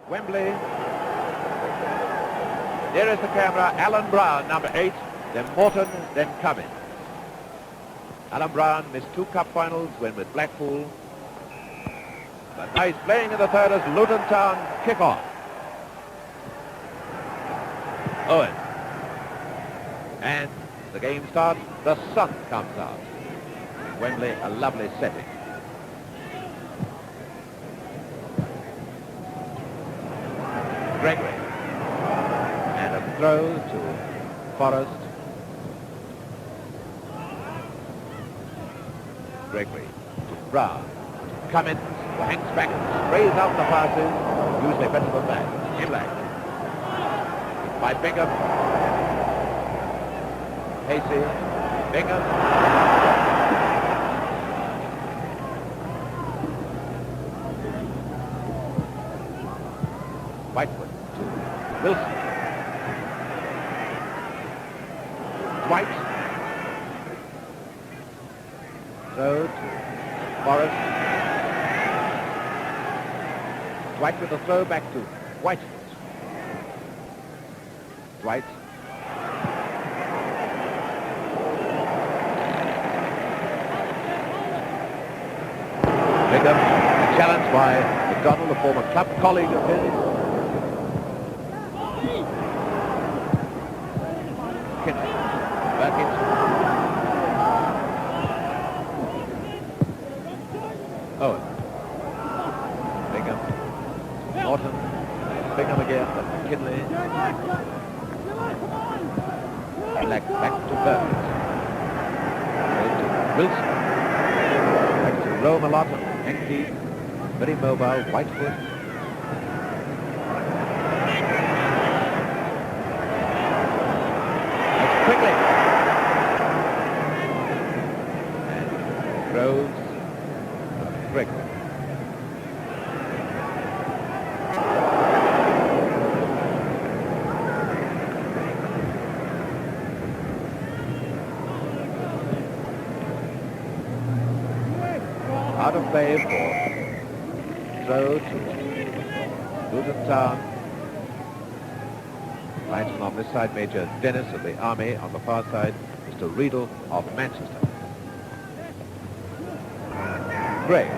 Wembley. There is the camera, Alan Brown, number 8, then Morton, then Cummins. Alan Brown missed 2 cup finals when with Blackpool. But now he's playing in the third as Luton Town kick off. Owen. And the game starts, the sun comes out. In Wembley, a lovely setting. Gregory. And a throw to Forrest. Gregory to Brown. Cummins, who hangs back and sprays out the passes, usually better than that. Imlach. By Bingham. Pacey. Bingham. Whitefoot to Wilson. Dwight. So to Forrest. Dwight with a throw back to Whitefoot. Dwight. Bingham, challenged by McDonald, a former club colleague of his. McKinley. Burkitt. Owen. Bingham. Morton. Bingham again, but McKinley. Back to Burkitt. To Wilson. Back to Rome a lot. Yankee. Very mobile. Whitefoot. That's Quigley. And Groves. Gregory. Out of play for throw to Luton Town. Linesman on this side, Major Dennis of the Army. On the far side, Mr. Riedel of Manchester. Gray.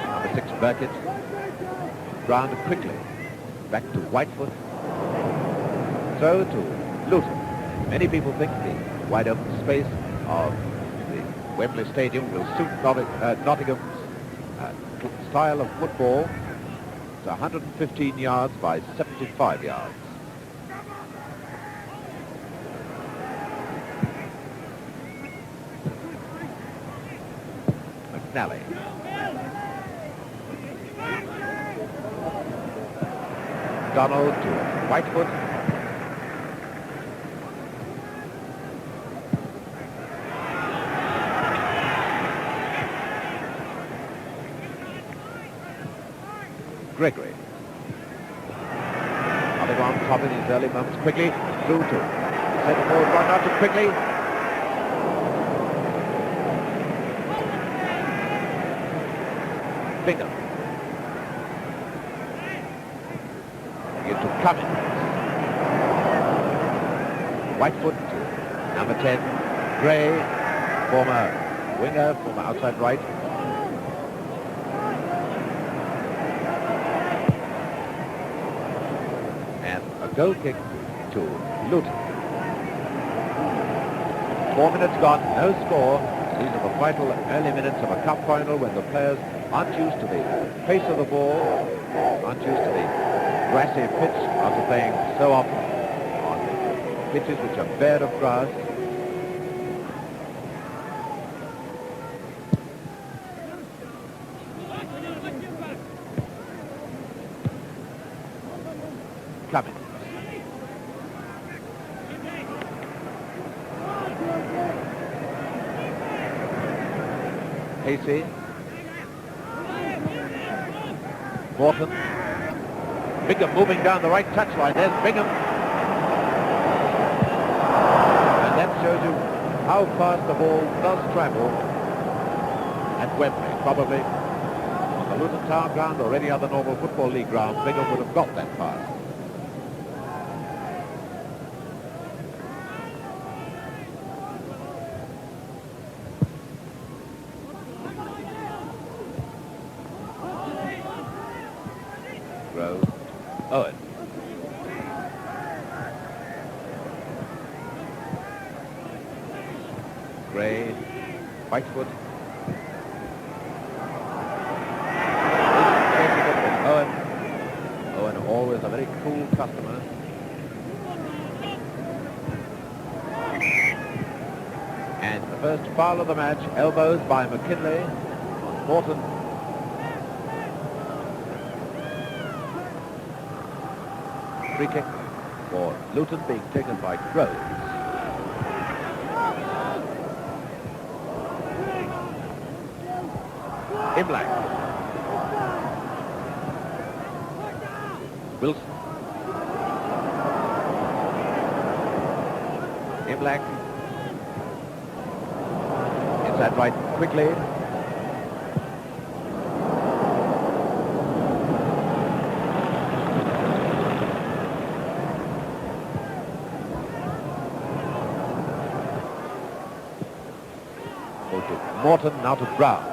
Number 6, Burkitt. Brown to Quigley. Back to Whitefoot. Throw to Luton. Many people think the wide open space of the Wembley Stadium will suit Nottingham's style of football. It's 115 yards by 75 yards. McNally. McDonald to Whitefoot. Gregory. Other on top in his early moments. Quigley through to centre forward, run out to Quigley. Bingham. Again to Cummins. Whitefoot to number 10. Gray, former winger, former outside right. Goal kick to Luton. 4 minutes gone, no score. These are the vital early minutes of a cup final when the players aren't used to the pace of the ball, aren't used to the grassy pitch after playing so often on pitches which are bare of grass. Cummins. Pacey. Morton. Bingham moving down the right touchline. There's Bingham. And that shows you how fast the ball does travel at Wembley, probably on the Luton Town ground or any other normal Football League ground, Bingham would have got that far. Owen. Gray, Whitefoot. Owen always a very cool customer. And the first foul of the match, elbows by McKinley on Morton. Free kick for Luton being taken by Groves. Imlach. Wilson. Imlach. Inside right, Quigley. Morton now to Brown.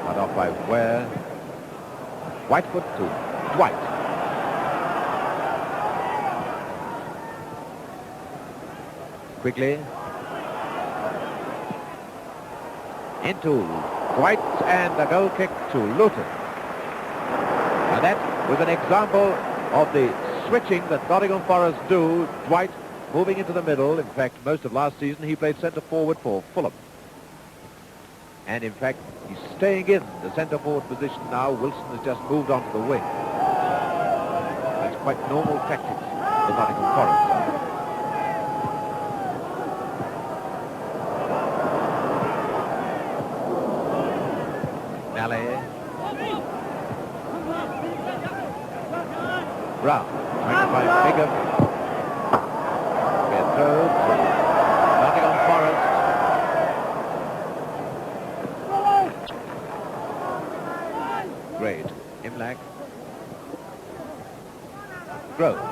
Cut off by Whare. Whitefoot to Dwight. Quigley. Into Dwight and a goal kick to Luton. And that was an example of the switching that Nottingham Forest do. Dwight moving into the middle. In fact, most of last season he played centre forward for Fulham. And in fact, he's staying in the centre forward position now. Wilson has just moved on to the wing. That's quite normal tactics for Nottingham Forest side. McNally. Brown. Trying to find Bingham. Nottingham Forest. Great. Imlach. Groves.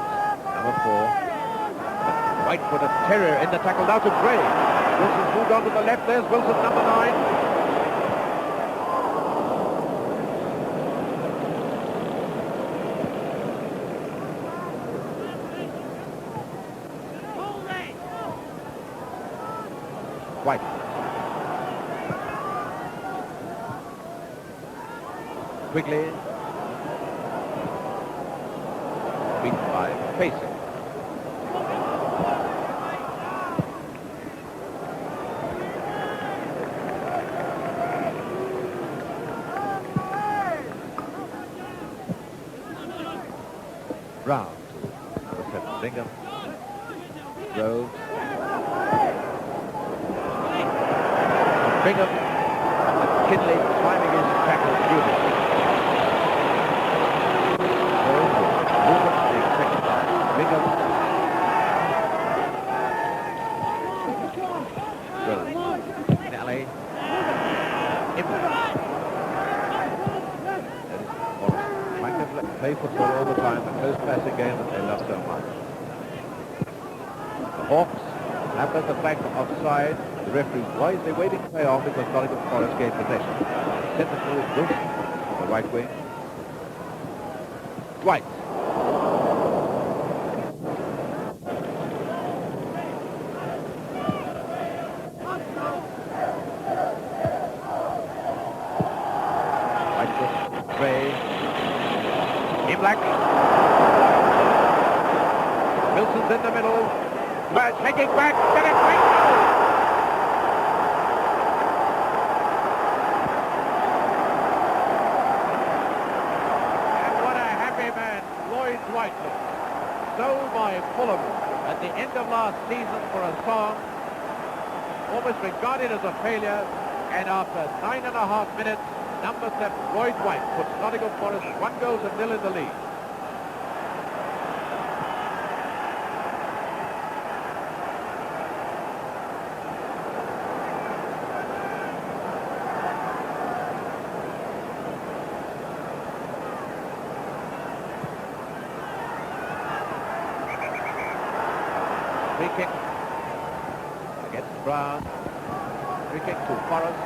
Number 4. Whitefoot, a terror in the tackle now to Gray. Wilson's moved on to the left. There's Wilson, number 9. White. Quigley. Beaten by Pacey. Brown to number 7, Bingham. Groves. Bingham, McKinley climbing his tackle beautifully. Movement being taken by Bingham. McNally. Imlach. Trying to play football all the time, the close passing game that they love so much. The Hawks have got the flag offside. The referee wisely waiting to play on because Nottingham Forest gained possession. Centre forward Wilson on the right wing. Dwight. Whitefoot, Gray. Imlach. Wilson's in the middle. Taking back. Get it right. So by Fulham at the end of last season for a song, almost regarded as a failure, and after 9.5 minutes, number 7, Dwight, puts Nottingham Forest 1-0 in the lead. Free kick against Brown. Free kick to Forrest.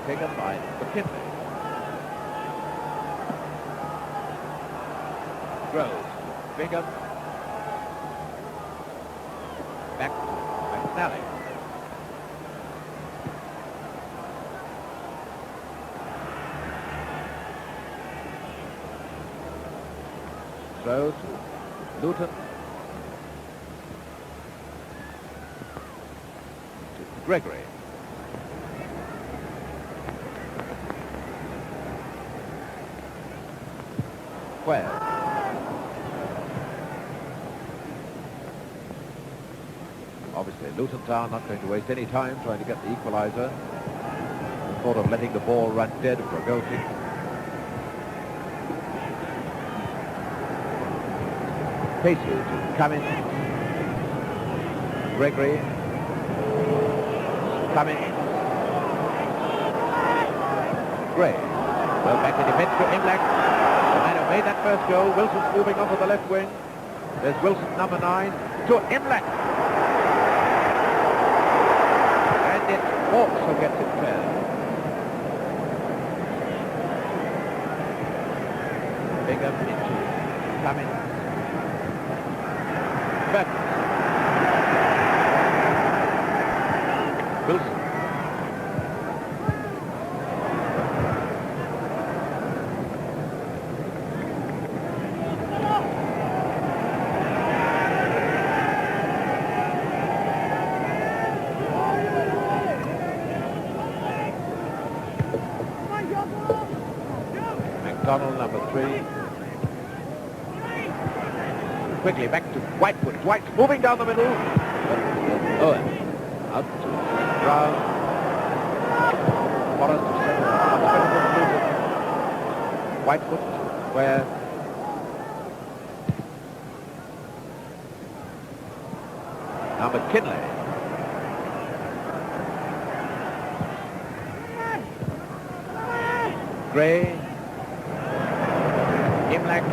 Taken by McKinley. Groves. Bingham. Back to McNally. Throw to LUTON. To Gregory. Whare. Obviously, Luton Town not going to waste any time trying to get the equaliser. Thought of letting the ball run dead for a goal kick. Pacey to Cummins. Gregory. Cummins. Gray. Well, back in defence to Imlach. The man who made that first goal. Wilson's moving onto the left wing. There's Wilson, number 9, to Imlach. And it's Hawks who gets it clear. Bingham into Cummins. Burkitt. Wilson. McDonald, number 3. Quigley back to Whitefoot. Dwight's moving down the middle. Owen. Out to Brown. Morton to center. Whitefoot. Where? Now McKinley. Gray. Imlach.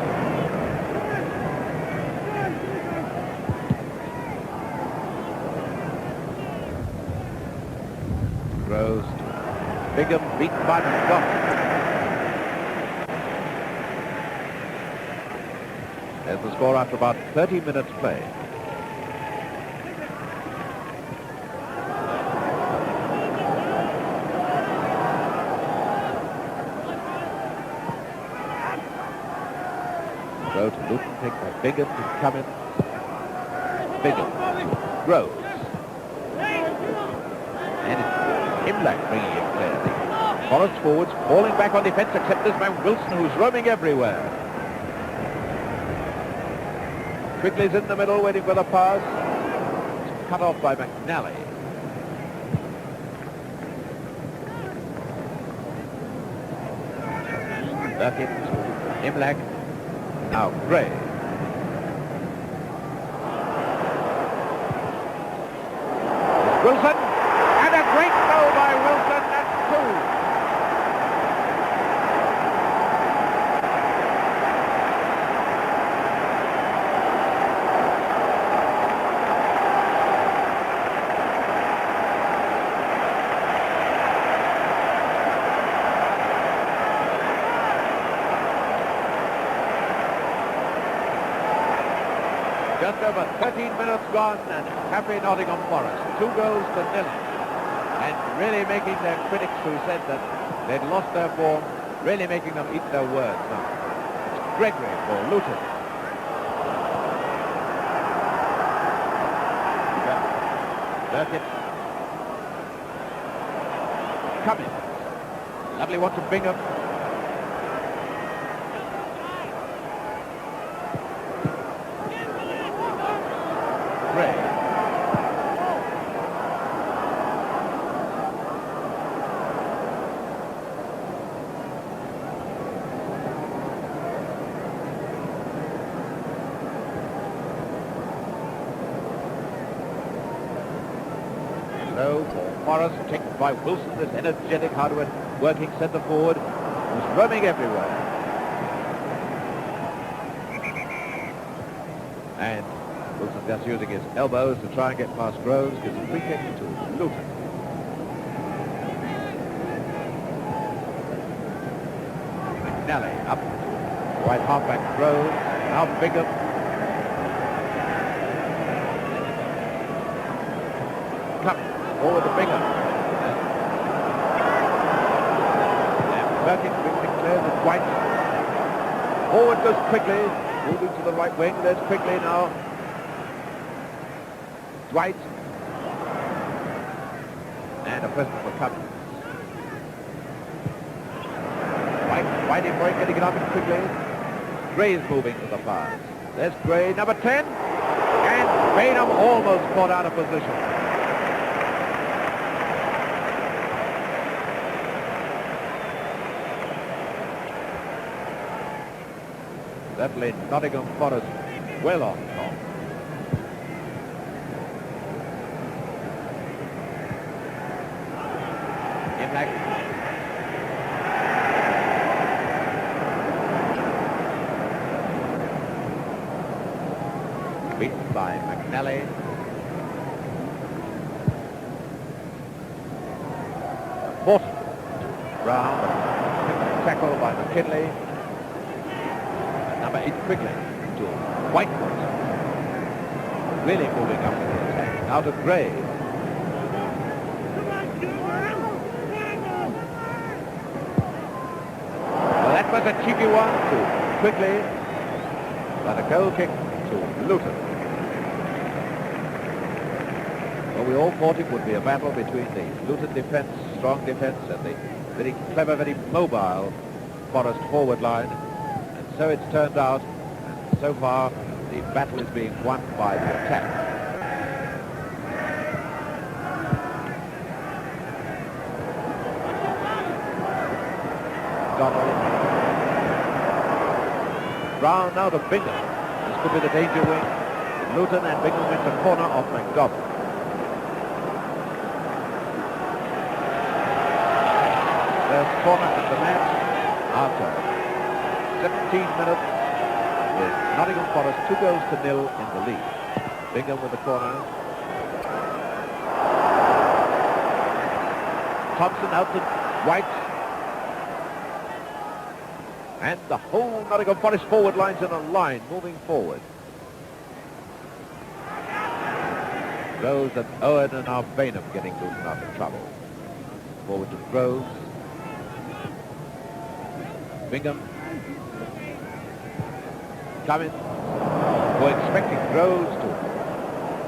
Groves to Bingham, beaten by McDonald. There's the score after about 30 minutes play. Throw to Luton, take by Bingham to Cummins. Bingham to Groves. And it's Imlach bringing it clear. Forrest forwards, falling back on defence, except this man Wilson, who's roaming everywhere. Quigley's in the middle, waiting for the pass. It's cut off by McNally. Burkitt, Imlach, now Gray. Wilson, and a great goal by Wilson, that's 2. Just over 13 minutes gone and happy Nottingham Forest. 2 goals to 0. And really making their critics who said that they'd lost their form, really making them eat their words now. It's Gregory for Luton. Burkitt. Cummins. Lovely one to Bingham. Low for Forrest, checked by Wilson, this energetic, hard-working centre forward. was roaming everywhere. And Wilson just using his elbows to try and get past Groves, gives a free kick to Luton. McNally up to wide halfback Groves, now Bingham. Cummins forward to Bingham. And Burkitt quickly clears with Dwight. Forward goes Quigley, moving to the right wing. There's Quigley now. Dwight. And a present for Cummins. White in break, getting it up in Quigley. Gray's moving to the pass. There's Gray, number 10. And Baynham almost caught out of position. Certainly Nottingham Forest well on top. Imlach. Beaten by McNally. Morton. Round. Tackle by McKinley. Number 8 Quigley to Whitefoot. Really moving up in the attack. Now to Gray. Well, that was a cheeky one to Quigley. But a goal kick to Luton. Well, we all thought it would be a battle between the Luton defence, strong defence, and the very clever, very mobile Forest forward line. So it's turned out, and so far the battle is being won by the attack. McDonald. Round now to Bingham. This could be the danger wing. Luton and Bingham wins a corner off McDonald. First corner of the match after 17 minutes with Nottingham Forest 2-0 in the lead. Bingham with the corner. Thomson out to Dwight. And the whole Nottingham Forest forward line's in a line moving forward. Groves and Owen and now Baynham getting Luton out of trouble. Forward to Groves. Bingham. Cummins, who expecting Groves to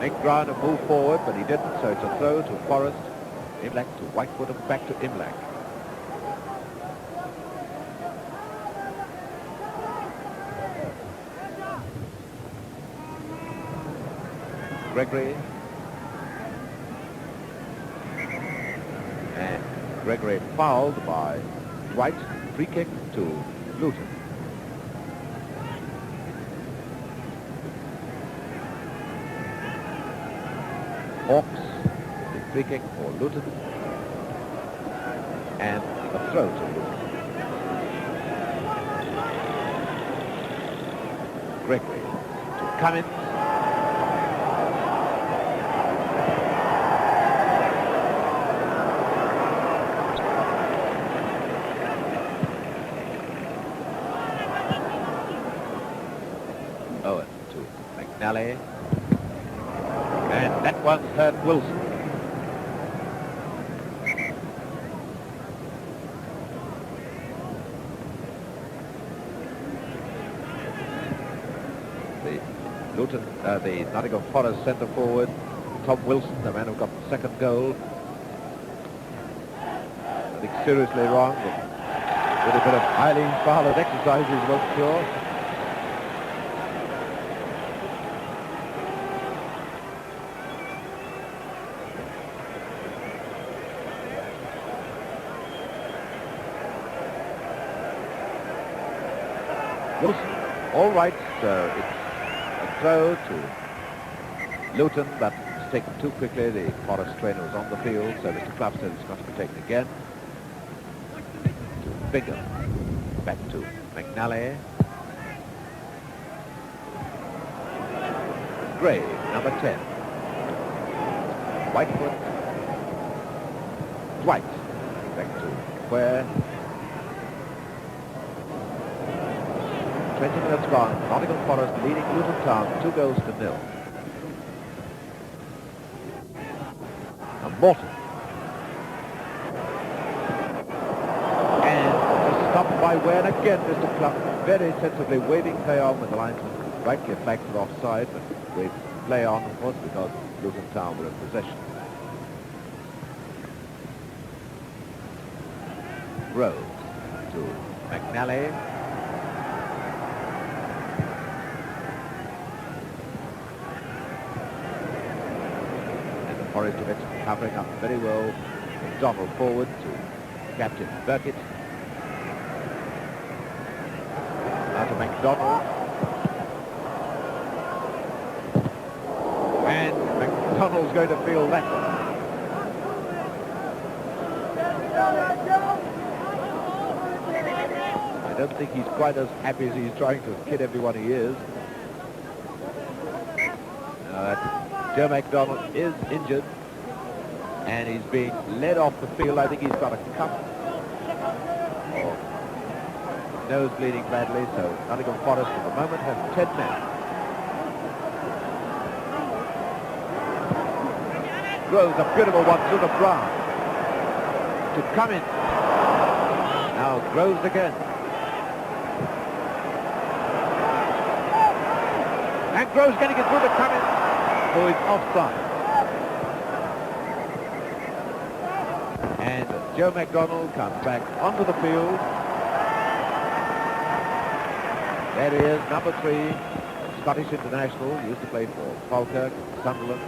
make ground and move forward, but he didn't, so it's a throw to Forest. Imlach to Whitefoot and back to Imlach. Gregory. And Gregory fouled by Dwight. Free kick to Luton. Hawks, the free kick for Luton, and a throw to Luton. Gregory to Cummins. Owen to McNally. And that one hurt Wilson. The Nottingham Forest centre forward, Tom Wilson, the man who got the second goal. I think seriously wrong, but with a bit of Eileen Fowler's exercises, wasn't sure. Wilson, all right, so it's a throw to Luton, but it's taken too quickly. The Forest trainer was on the field, so Mr. Clough said it's got to be taken again. To Bingham. Back to McNally. Gray, number 10. Whitefoot. Dwight. Back to Whare. 20 minutes gone. Nottingham Forest leading Luton Town 2-0. And Morton. And just stopped by Whare again. Mr. Clough very sensibly waving play on with the linesman. Rightly flagged for offside, but waved play on, of course, because Luton Town were in possession. Rose to McNally. And the Forest of it covering up very well. McDonald forward to Captain Burkitt. Now to McDonald. And McDonald's going to feel that one. I don't think he's quite as happy as he's trying to kid everyone he is. Joe McDonald is injured and he's being led off the field. I think he's got a cuff. Nose bleeding badly, so Nottingham Forest at the moment has 10 men. Groves a beautiful one through the ground to Cummins. Now Groves again. And Groves getting it through to Cummins, who is offside. And Joe McDonald comes back onto the field. There he is, number 3, Scottish international, used to play for Falkirk, Sunderland.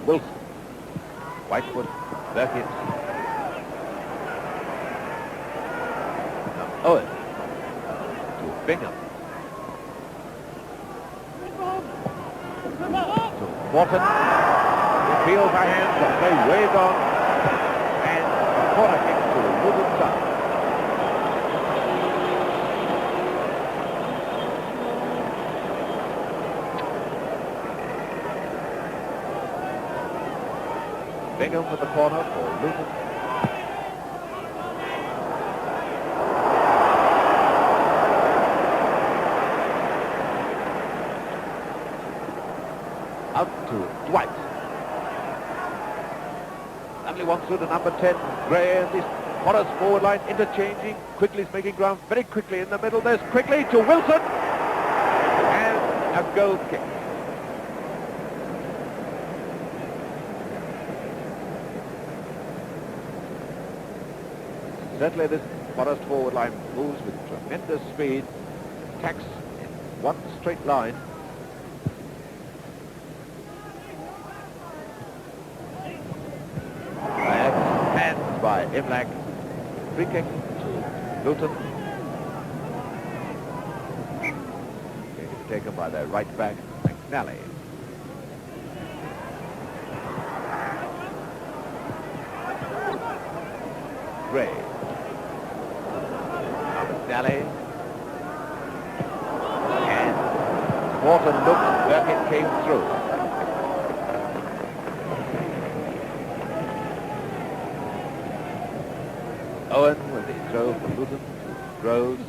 Wilson, Whitefoot, Burkitt, Owen to Bingham, to Morton, field by hands, the play waved on, and corner kick to Luton Town. Bingham with the corner for Luton. Out to Dwight. Lovely one through to number 10, Gray, and this Forest forward line interchanging. Quigley's making ground very quickly in the middle. There's Quigley to Wilson. And a goal kick. Certainly this Forest forward line moves with tremendous speed, attacks in one straight line. Hands by Imlach. Free kick to Luton. Going to be taken by their right back, McNally. Gray. McNally. And Morton looked, Burkitt came through. Owen with the throw from Luton to Groves.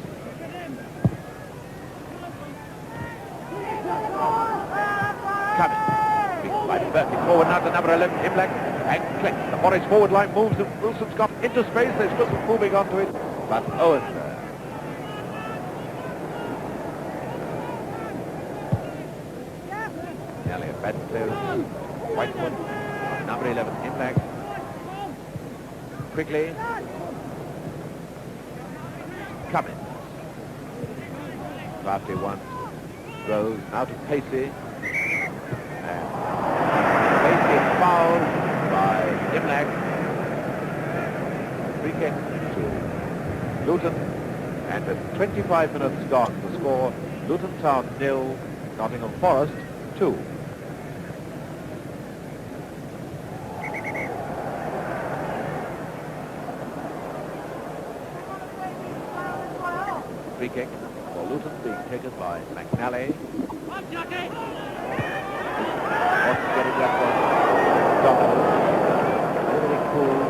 Cummins. By Burkitt forward now to number 11, Imlach. And click. The Forest forward line moves and Wilson's got into space. There's Wilson moving onto it. But Owen there. Nearly a bad clearance. Whitefoot. Number 11, Imlach. Quigley. Cummins. Crafty one. Goes now to Pacey. And Pacey is fouled by Imlach. Free kick to Luton. And with 25 minutes gone, the score, Luton Town 0, Nottingham Forest 2. Free kick for Luton being taken by McNally. Morton getting that one. McDonald. Really cool.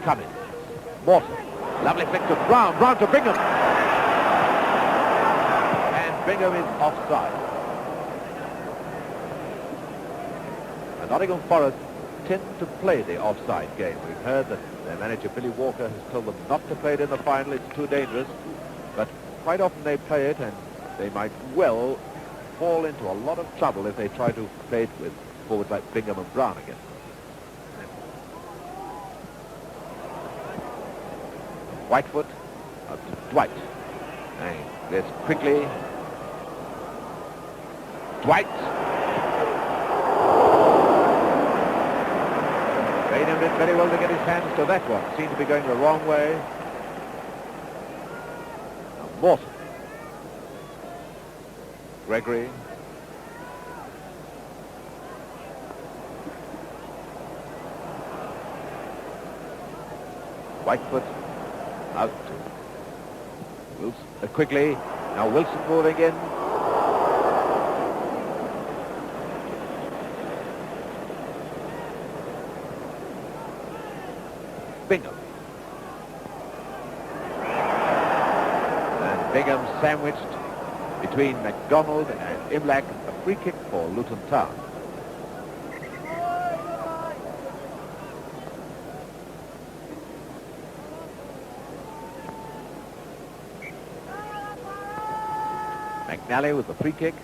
Cummins. Morton. Lovely flick to Brown. Brown to Bingham. And Bingham is offside. And Nottingham Forest tend to play the offside game. We've heard that their manager Billy Walker has told them not to play it in the final, it's too dangerous, but quite often they play it, and they might well fall into a lot of trouble if they try to play it with forwards like Bingham and Brown again. Whitefoot up to Dwight, and there's Quigley. Dwight. Baynham did very well to get his hands to that one. Seemed to be going the wrong way. Now Morton. Gregory. Whitefoot out to Wilson, Quigley. Now Wilson moving in. Bingham. And Bingham sandwiched between McDonald and Imlach. A free kick for Luton Town. McNally with the free kick.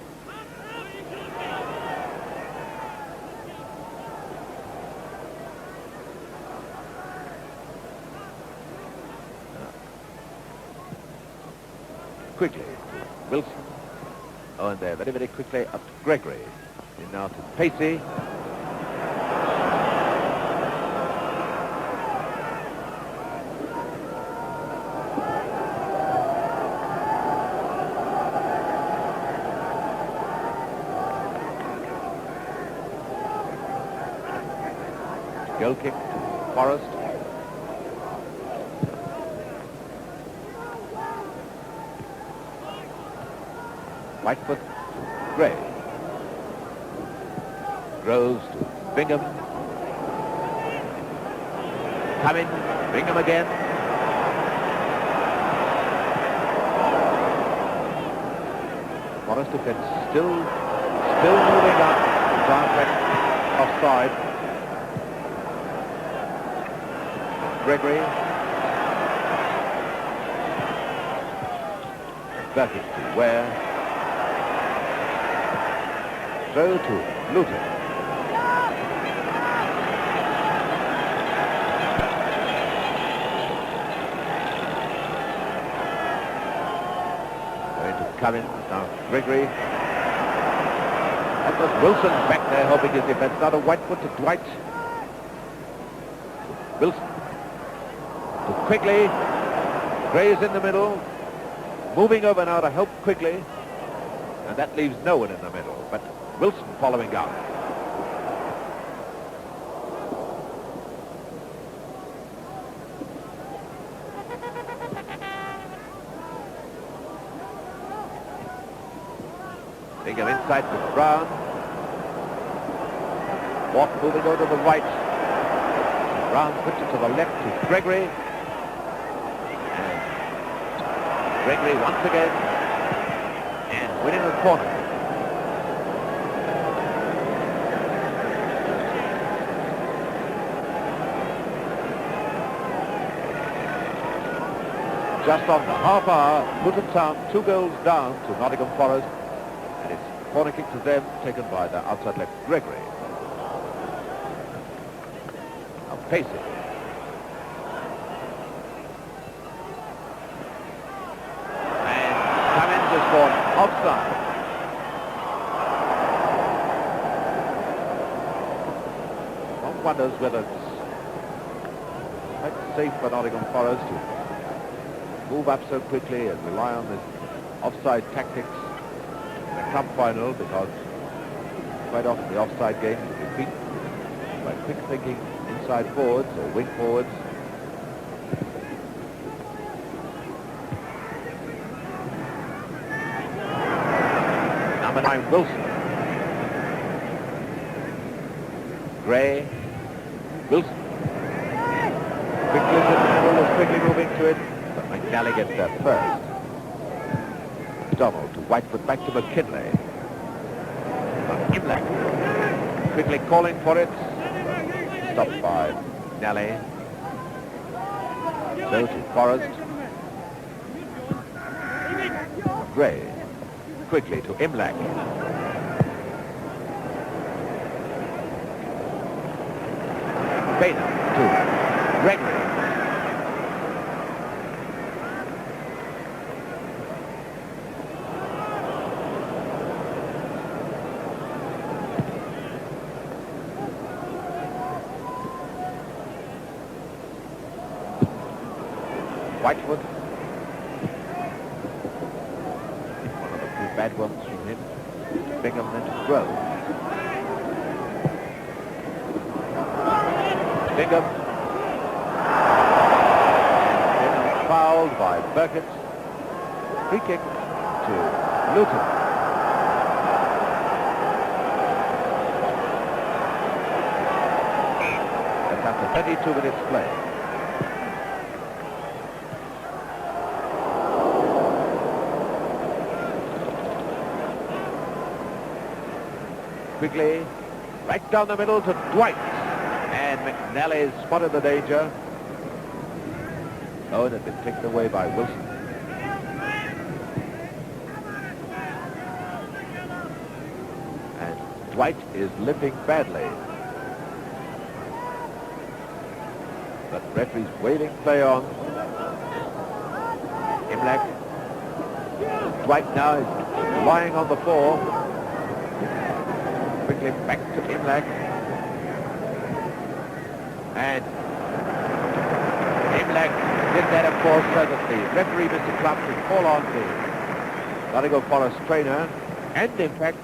Quickly to Wilson. Owen there very, very quickly up to Gregory. In now to Pacey. Goal kick to Forest. Whitefoot to Gray. Groves to Bingham. Cummins, Bingham again. Forest defense still moving up. Drive offside. Gregory. Burkitt to Whare. Throw to LUTON. Going to Cummins, now Gregory. That was Wilson back there helping his defense. Now to Whitefoot to Dwight. Wilson. To Quigley. Gray is in the middle. Moving over now to help Quigley. And that leaves no one in the middle. But Wilson following up. Bingham inside to Brown. Morton moving over to the right. Brown puts it to the left to Gregory. And Gregory once again. And winning the corner. Just on the half hour, Luton Town 2 goals down to Nottingham Forest, and it's a corner kick to them, taken by the outside left Gregory. Now Pacey. And Cummins has gone offside. One wonders whether it's quite safe for Nottingham Forest to move up so quickly and rely on this offside tactics in the club final, because quite often the offside game will be beaten by quick thinking inside forwards or wing forwards. Number 9, Wilson. Gray, Wilson. Quickly to the middle, is quickly moving to it, but McNally gets there first. McDonald to Whitefoot, back to McKinley. Imlach quickly calling for it, stopped by McNally. So to Forrest. Gray quickly to Imlach. Baynham to Gregory. Whitefoot. One of the few bad ones from him. Bingham then to Grove. Bingham. Bingham fouled by Burkitt. Free kick to LUTON. That's after 32 minutes play. Quigley, right down the middle to Dwight. And McNally spotted the danger. Owen had been kicked away by Wilson. And Dwight is limping badly. But referee's waving play on. Imlach. Dwight now is lying on the floor. Quickly back to Imlach. And Imlach did that, of course, so that the referee, Mr. Clump, could call on the Nottingham Forest trainer. And, in fact,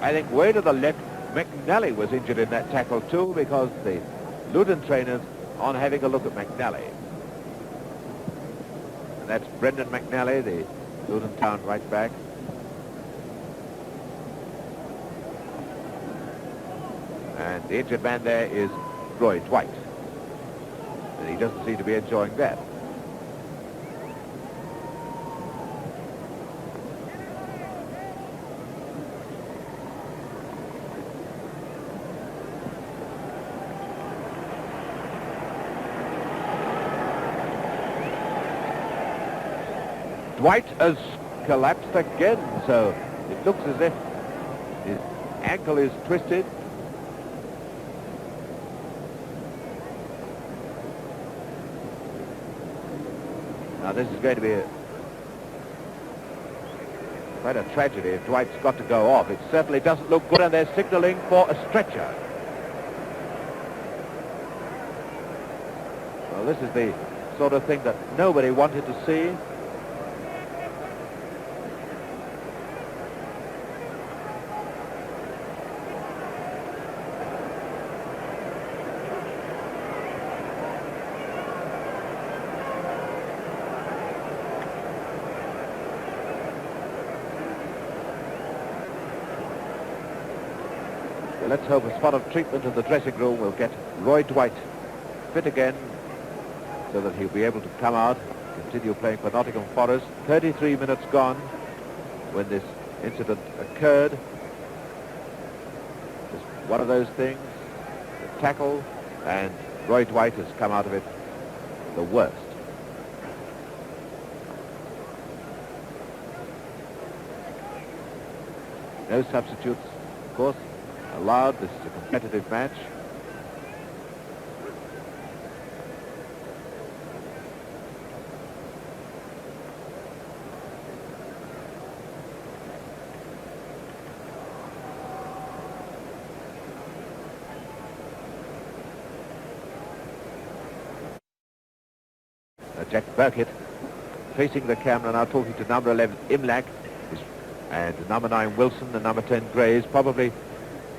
I think way to the left, McNally was injured in that tackle too, because the Luton trainers on having a look at McNally. And that's Brendan McNally, the Luton Town right back. And the injured man there is Dwight. And he doesn't seem to be enjoying that. Dwight has collapsed again, so it looks as if his ankle is twisted. Now this is going to be quite a tragedy if Dwight's got to go off. It certainly doesn't look good, and they're signalling for a stretcher. Well, this is the sort of thing that nobody wanted to see. Let's hope a spot of treatment in the dressing room will get Dwight fit again so that he'll be able to come out, continue playing for Nottingham Forest. 33 minutes gone when this incident occurred. Just one of those things, the tackle, and Dwight has come out of it the worst. No substitutes, of course, allowed. This is a competitive match. Jack Burkitt facing the camera now, talking to number 11 Imlach and number 9 Wilson and number 10 Grays, probably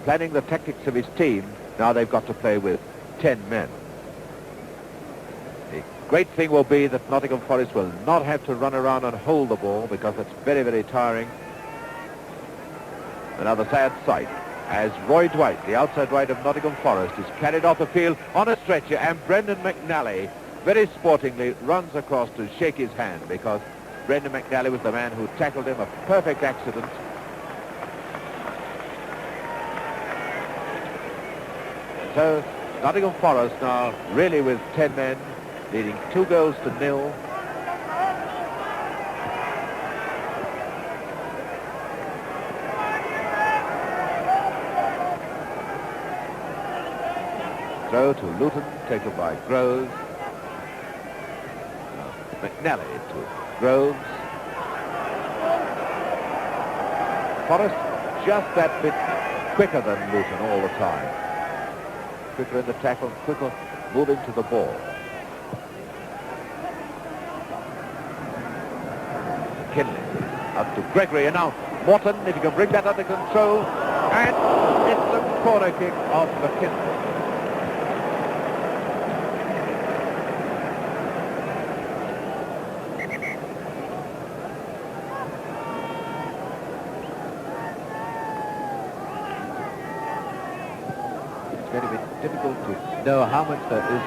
planning the tactics of his team. Now they've got to play with 10 men. The great thing will be that Nottingham Forest will not have to run around and hold the ball, because it's very, very tiring. Another sad sight as Roy Dwight, the outside right of Nottingham Forest, is carried off the field on a stretcher, and Brendan McNally very sportingly runs across to shake his hand, because Brendan McNally was the man who tackled him, a perfect accident. So Nottingham Forest now really with 10 men, leading 2-0. Throw to Luton, taken by Groves. McNally to Groves. Forest just that bit quicker than Luton all the time. Quicker in the tackle, quicker moving to the ball. McKinley up to Gregory, and now Morton, if he can bring that under control, and it's the corner kick of McKinley. It's going to be difficult to know how much there is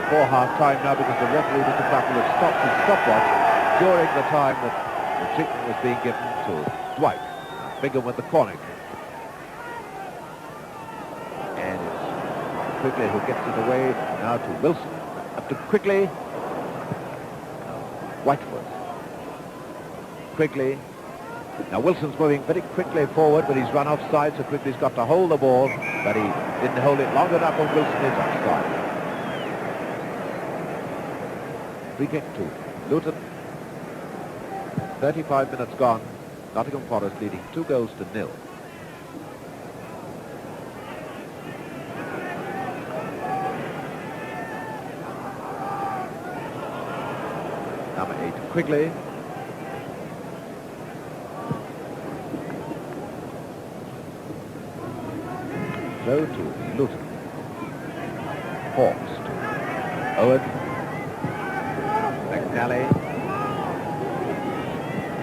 before half-time now, because the referee did a couple of stops and stopwatch during the time that the treatment was being given to Dwight. Bingham with the corner kick. And it's Quigley who gets it away now to Wilson. Up to Quigley. Whitefoot. Quigley. Now Wilson's moving very quickly forward, but he's run offside, so Quigley's got to hold the ball, but he didn't hold it long enough, and Wilson is offside. Free kick to Luton. 35 minutes gone. Nottingham Forest leading 2-0. Number 8, Quigley. Throw to Luton. Hawks to Owen. McNally.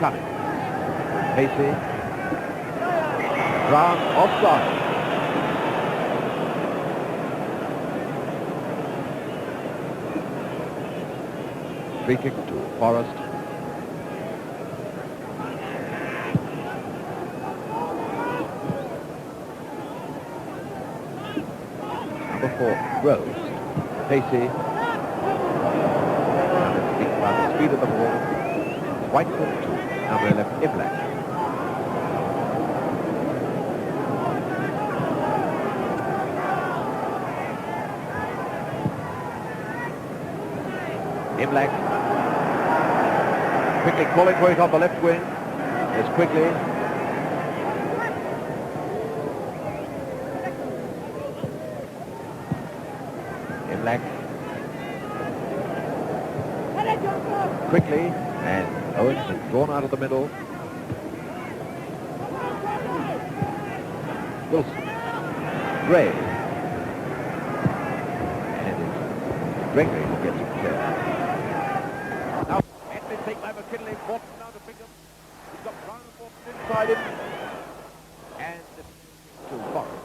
Cummins. Pacey. Brown offside. Free kick to Forest. Number 4, Rose. Pacey. By the speed of the ball. Whitefoot to number 11, Imlach. Imlach. Quickly calling for it on the left wing. There's Quigley. Imlach. Quickly, and Owen is drawn out of the middle. Wilson. Gray. And it's Gregory who gets it clear. Now, Henry taken by McKinley. Morton now to Bingham. He's got Brown and Morton inside him. And to Morton.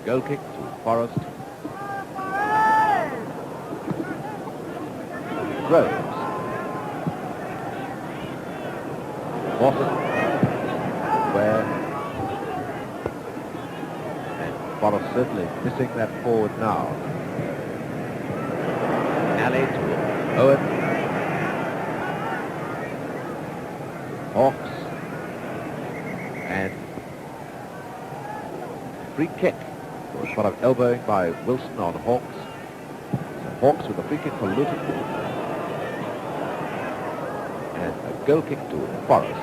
Goal kick to Forest. Groves. Morton. Whare. And Forest certainly missing that forward now. McNally to Owen. Hawks. And free kick. A spot of elbowing by Wilson on Hawks. So Hawks with a free kick for Luton. and a goal kick to Forest.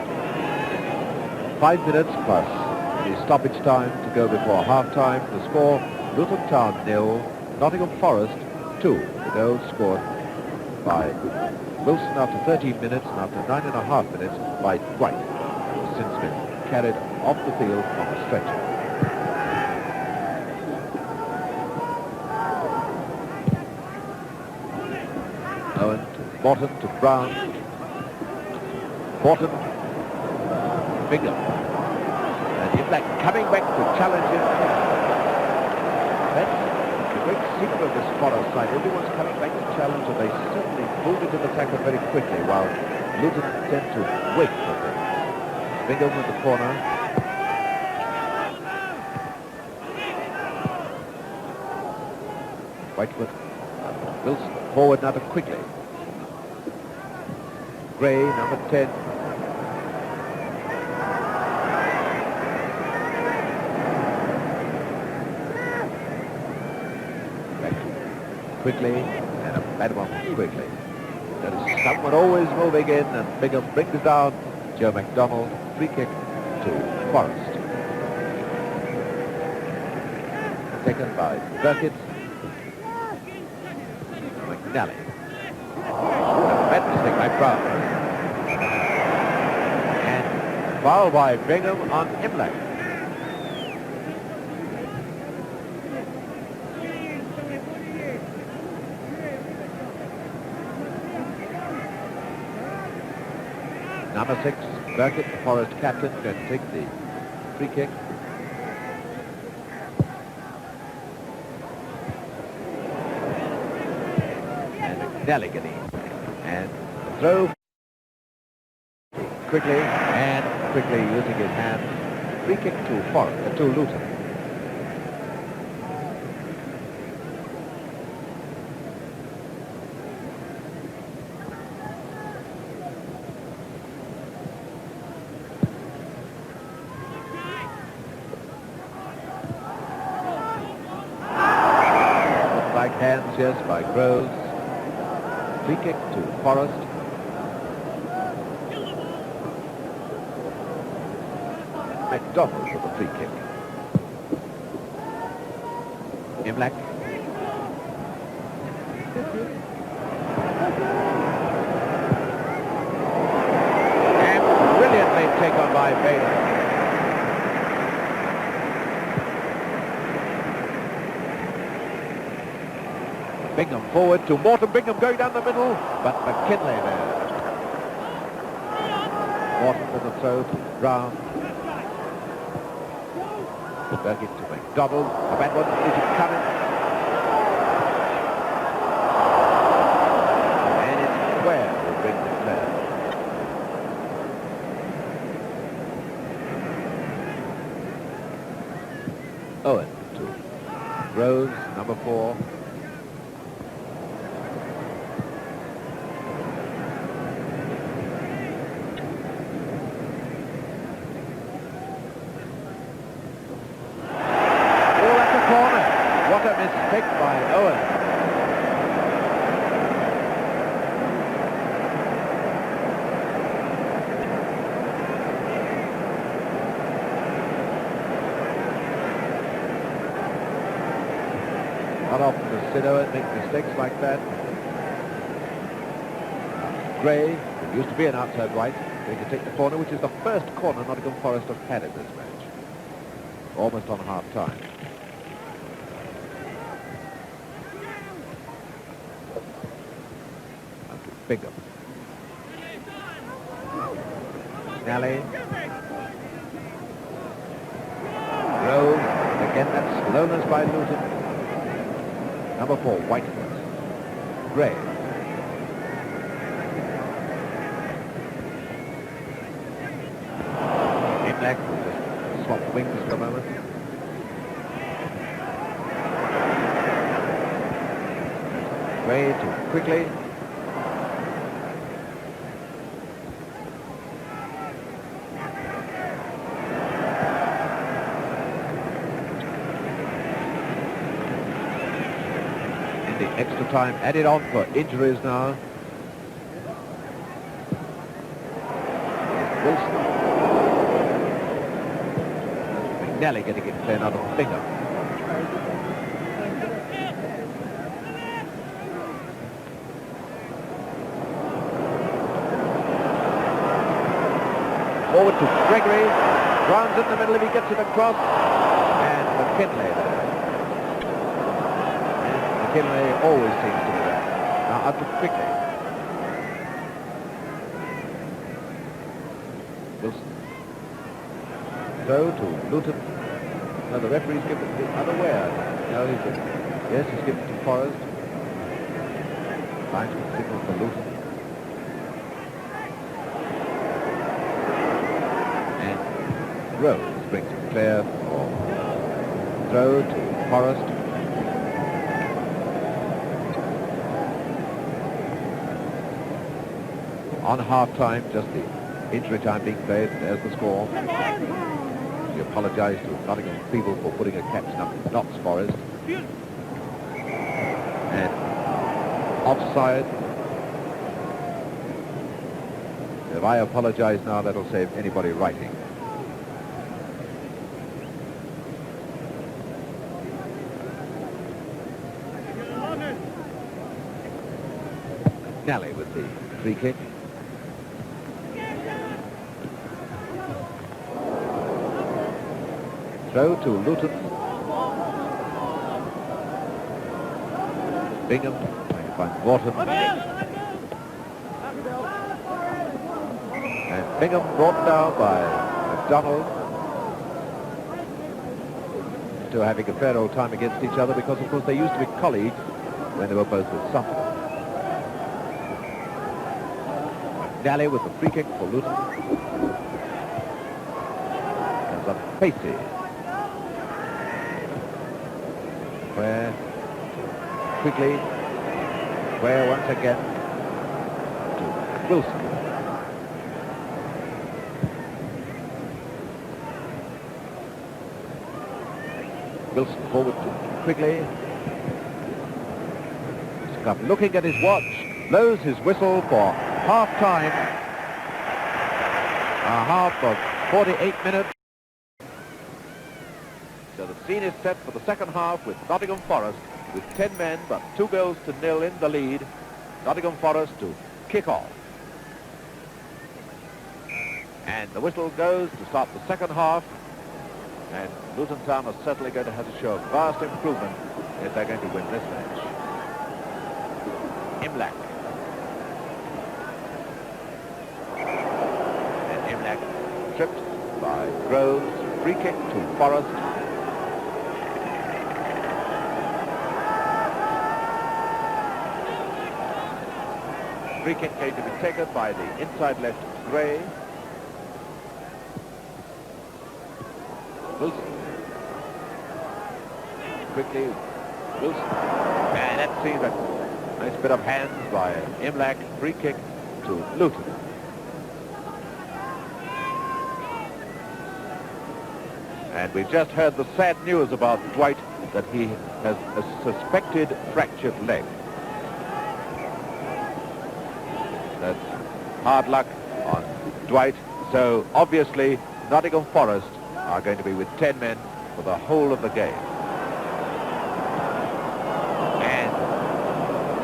5 minutes plus the stoppage time to go before half-time. The score, Luton Town 0, Nottingham Forest 2. The goal scored by Wilson after 13 minutes and after 9.5 minutes by Dwight, who has since been carried off the field on a stretcher. Owen to Morton to Brown. Morton, Bingham, and Imlach coming back to challenge him. That's the great secret of this Forest side. Everyone's coming back to challenge, and they certainly move into the tackle very quickly, while Luton tend to wait for things. Bingham with the corner. Whitefoot. Wilson forward now to Quigley. Gray, number 10. Back to Quigley, and a bad one from Quigley. There is someone always moving in, and Bingham brings down Joe McDonald. Free kick to Forest. Taken by Burkitt. McNally. Bad mistake by Brown. And foul by Bingham on Imlach. Number 6, Burkitt, the Forest captain, can take the free kick. McNally getting in, and throw quickly, and quickly using his hands. Free kick to Forest, to Luton. Like hands, yes, by Groves. Free kick to Forest. McDonald for the free kick. Imlach. And brilliantly taken by Baynham. Bingham forward to Morton. Bingham going down the middle, but McKinley there. Morton with the throw to Brown. Burkitt to McDonald. A bad one to Cummins. And it's Whare who brings it there. Owen to Rose, number 4. What a mistake by Owen. Not often to sit Owen make mistakes like that. Gray, who used to be an outside right, going to take the corner, which is the first corner Nottingham Forest have had in this match. Almost on half-time. Bingham. McNally. Grove. Again, that slowness by Luton. Number 4, Whitefoot. Gray. Imlach will just swap wings for a moment. Gray to Quigley. The extra time added on for injuries now. Wilson. McNally getting it clear out of Bingham. Forward to Gregory. Rounds in the middle if he gets it across. And McKinley there. And McKinley always seems to be there. Now up to Quigley. Wilson. So to Luton. No, the referee's given it unaware. No, he's given. Yes, he's given it to Forrest. Linesman signal for Luton. And Rose brings it clear for throw to Forrest. On half-time, just the injury time being played, there's the score. We apologise to Nottingham people for putting a catch not Forrest. And offside. If I apologise now, that'll save anybody writing. McNally with the free kick. Throw to Luton. Bingham trying to find Morton. And Bingham brought down by McDonald. Still having a fair old time against each other because, of course, they used to be colleagues when they were both with Thomson. McNally with the free kick for Luton. Comes up Pacey. Whare, Quigley, Whare once again to Wilson. Wilson forward to Quigley. Looking at his watch, blows his whistle for half-time. A half of 48 minutes. So the scene is set for the second half with Nottingham Forest with 10 men but 2-0 in the lead. Nottingham Forest to kick off. And the whistle goes to start the second half. And Luton Town are certainly going to have to show a vast improvement if they're going to win this match. Imlach. And Imlach tripped by Groves. Free kick to Forest. Free kick going to be taken by the inside left Gray. Wilson. Quickly, Wilson. And that seems a nice bit of hands by Imlach. Free kick to Luton. And we've just heard the sad news about Dwight that he has a suspected fractured leg. That's hard luck on Dwight. So obviously Nottingham Forest are going to be with 10 men for the whole of the game. And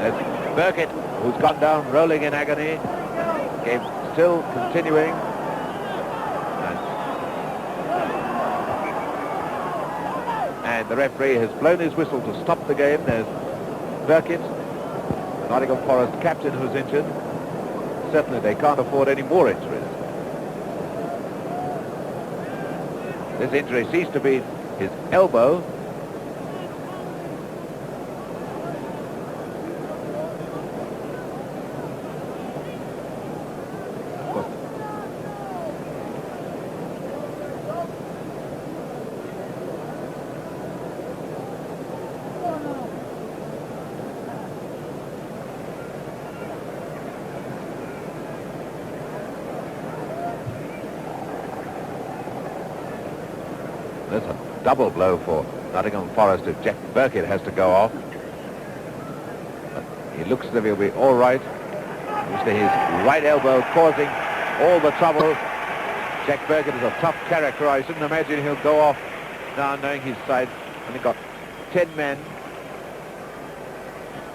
there's Burkitt, who's gone down rolling in agony. Game still continuing. And the referee has blown his whistle to stop the game. There's Burkitt, the Nottingham Forest captain, who's injured. Certainly they can't afford any more injuries. This injury seems to be his elbow. There's a double blow for Nottingham Forest if Jack Burkitt has to go off. But he looks as if he'll be all right. Usually his right elbow causing all the trouble. Jack Burkitt is a tough character. I shouldn't imagine he'll go off now knowing his side only got 10 men.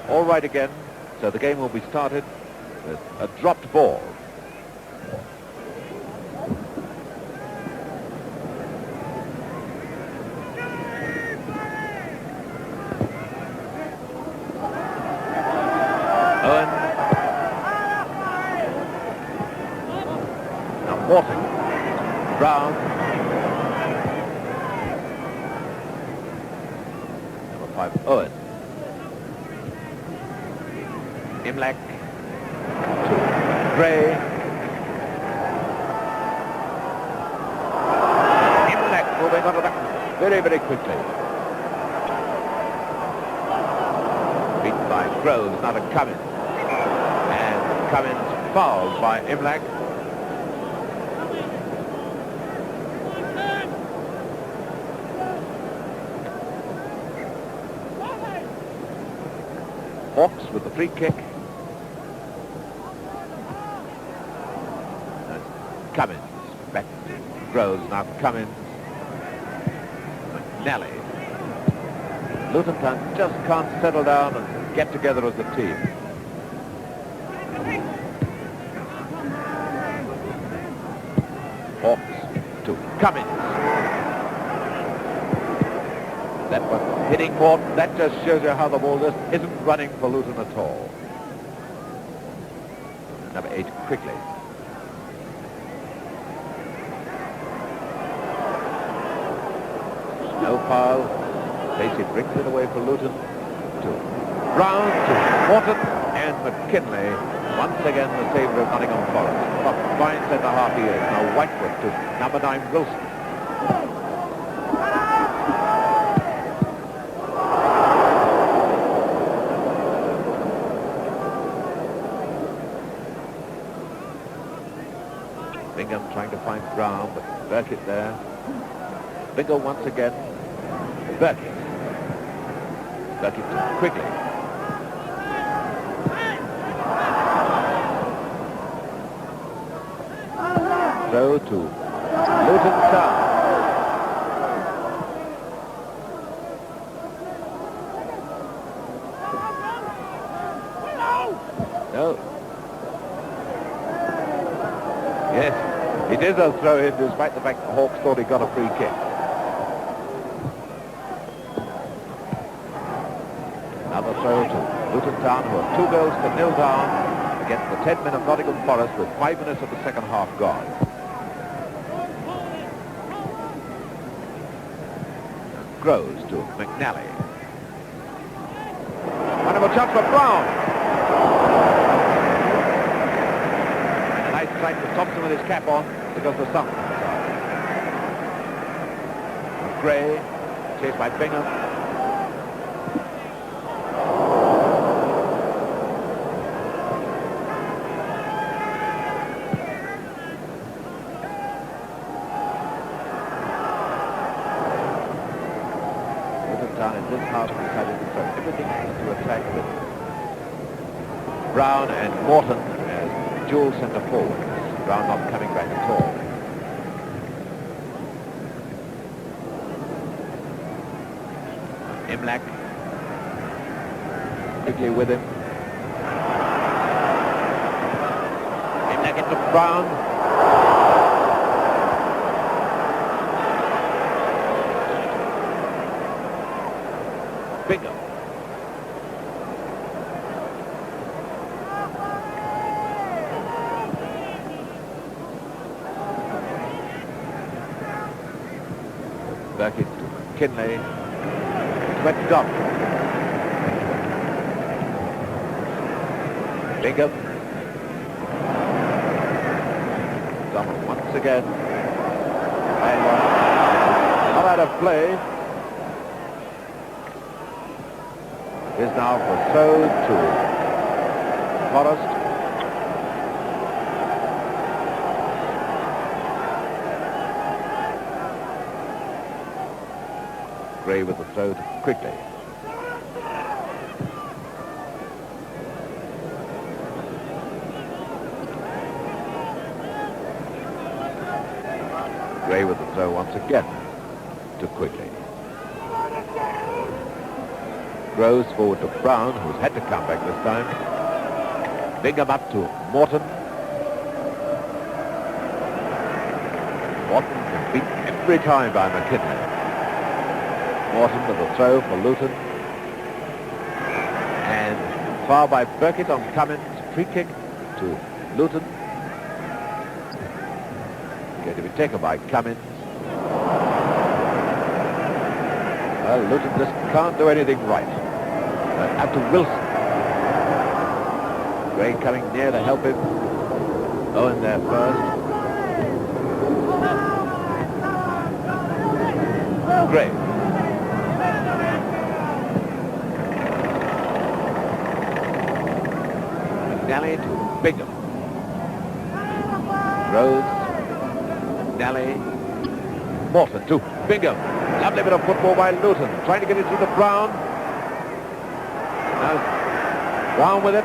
All right again. So the game will be started with a dropped ball. Owen. Now Morton. Brown. Number 5, Owen. Imlach to Gray. Imlach moving on to that very, very quickly. Beaten by Groves, now to Cummins. And Cummins fouled by Imlach. Hawks with the free kick. Cummins, back to Groves, now Cummins, McNally. Luton just can't settle down and get together as a team. Hawks to Cummins. That one hitting Morton, that just shows you how the ball just isn't running for Luton at all. Number 8, Quigley. No foul. Pacey brings it away for Luton. To Brown, to Morton, and McKinley. Once again, the saver of Nottingham Forest. What a fine centre half he is. Now Whitefoot to number 9, Wilson. Bingham trying to find Brown, but Burkitt there. Bingham once again. Burkitt. Burkitt to Quigley. Throw to Luton Town. No. Yes, it is a throw-in despite the fact the Hawks thought he got a free kick. Another throw to Luton Town, who are 2 goals to 0 down against the 10 men of Nottingham Forest with 5 minutes of the second half gone. Groves to McNally. Wonderful chance for Brown. Trying to Thomson with his cap on because the sun. Gray, chased by Bingham. Luton Town in this half decided to throw everything into attack with Brown and Morton as dual centre forward. Brown not coming back at all. Imlach quickly with him. Imlach into Brown. Bingham. Burkitt to McKinley. McDonald. Bingham. McDonald once again. And not out of play. Is now for throw to Forest. Gray with the throw to Quigley. Gray with the throw once again to Quigley. Groves forward to Brown, who's had to come back this time. Bingham up to Morton. Morton can beat every time by McKinley. Morton with a throw for Luton. And foul by Burkitt on Cummins. Free kick to Luton. Going to be taken by Cummins. Well, Luton just can't do anything right. Up to Wilson. Gray coming near to help him. Owen there first. Gray. McNally to Bingham. Rhodes. McNally. Morton to Bingham. Lovely bit of football by Luton. Trying to get it through to Brown. Now Brown with it.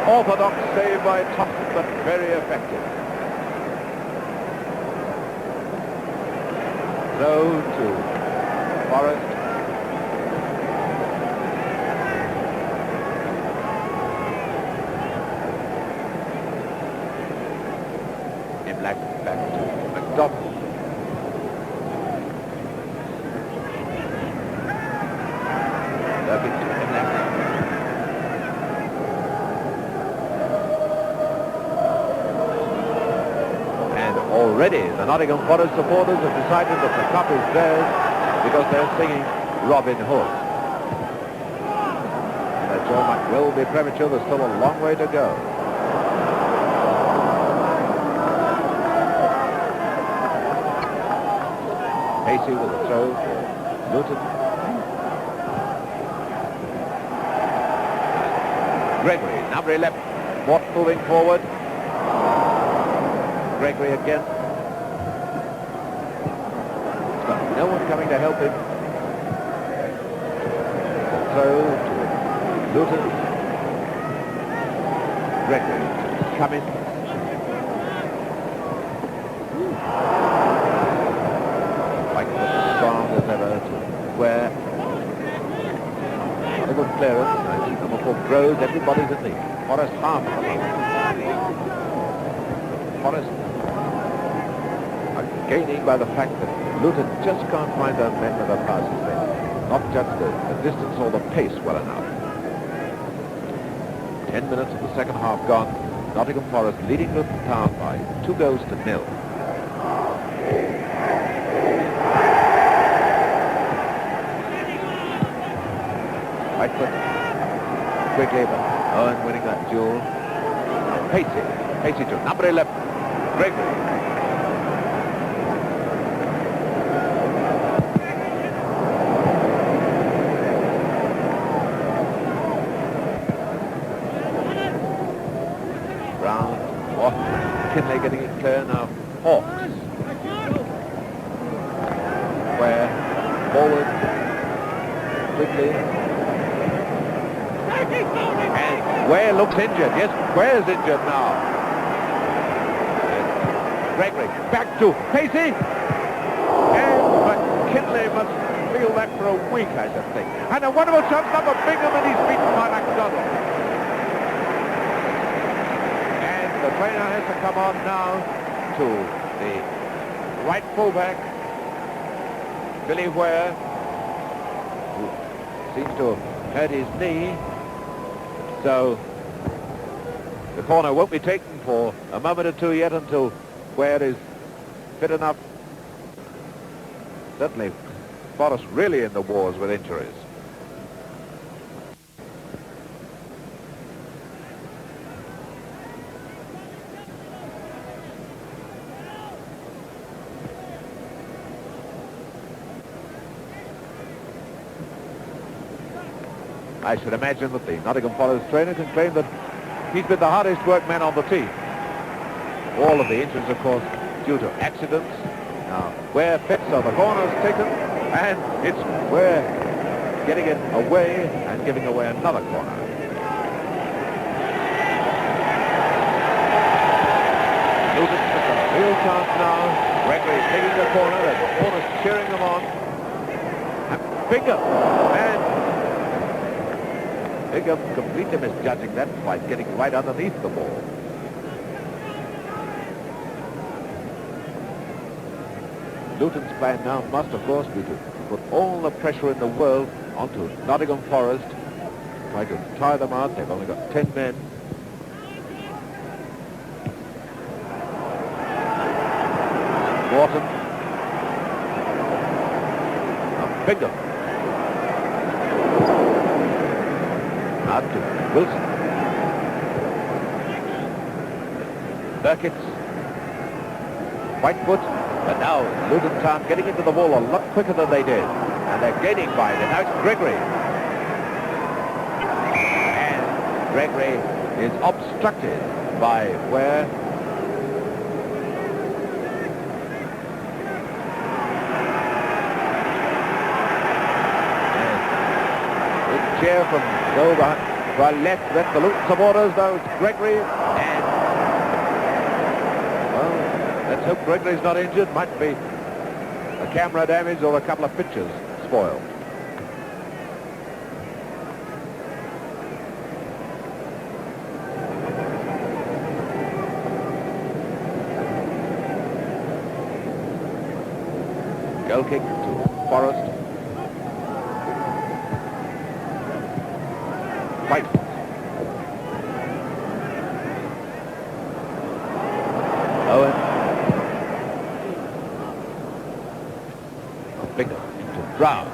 Orthodox save by Thomson, but very effective. Throw to Forrest. Imlach back to McDonald. Burkitt to Imlach. Already, the Nottingham Forest supporters have decided that the cup is theirs because they're singing Robin Hood. That so much will be premature. There's still a long way to go. Pacey with a throw for Luton. Gregory, number 11. Morton moving forward. Gregory again. But no one coming to help him. Throw to Luton. Gregory. Cummins. Whitefoot strong as ever to Whare. Not a good clearance. Number 4 grows. Everybody's in the Forest half of the moment. Forest gaining by the fact that Luton just can't find their men that are passes there. Not just the distance or the pace well enough. 10 minutes of the second half gone. Nottingham Forest leading Luton Town by 2 goals to 0. Whitefoot. Quigley, but Owen winning that duel. Pacey to number 11. Gregory. McKinley getting it clear now. Hawks. Where forward. Quigley. And Whare looks injured. Yes, Whare's injured now. And Gregory back to Pacey. And McKinley must feel that for a week, I should think. And a wonderful shot number Bingham, and he's beaten by McDonald. The trainer has to come on now to the right fullback, Billy Whare, who seems to have hurt his knee. So the corner won't be taken for a moment or two yet until Whare is fit enough. Certainly, Forest really in the wars with injuries. I should imagine that the Nottingham Forest trainer can claim that he's been the hardest worked man on the team. All of the injuries, of course, due to accidents. Now, Whare fits, so the corner is taken, and it's Whare getting it away and giving away another corner. chance now. Gregory taking the corner, and Morton cheering them on. And Bingham, man. Bingham completely misjudging that fight, getting right underneath the ball. Luton's plan now must, of course, be to put all the pressure in the world onto Nottingham Forest, try to tire them out. They've only got 10 men. Morton. Bingham. Out to Wilson. Burkitt. Whitefoot. But now Luton Town getting into the ball a lot quicker than they did. And they're gaining by it. And now it's Gregory. And Gregory is obstructed by Whare. Cheer from goal by left, then the Luton supporters, though it's Gregory, and well, let's hope Gregory's not injured. Might be a camera damage or a couple of pictures spoiled. Goal kick to Forest. Whitefoot. Owen. Bingham into Brown.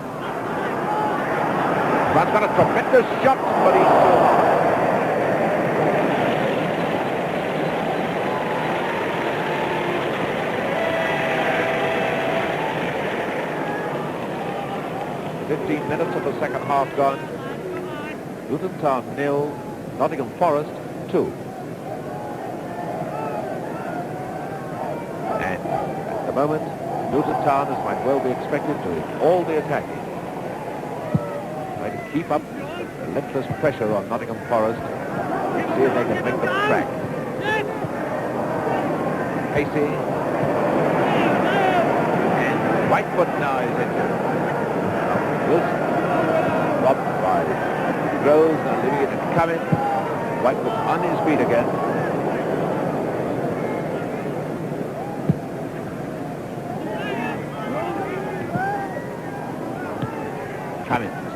Brown's got a tremendous shot, but he's too high. "15 minutes of the second half gone. Luton Town 0, Nottingham Forest 2. And at the moment, Luton Town, as might well be expected, doing all the attacking. Trying to keep up the relentless pressure on Nottingham Forest. See if they can make them track. Pacey. And Whitefoot now is injured. Wilson. Robbed by Rose, now leaving it to Cummins. Whitefoot on his feet again. Cummins.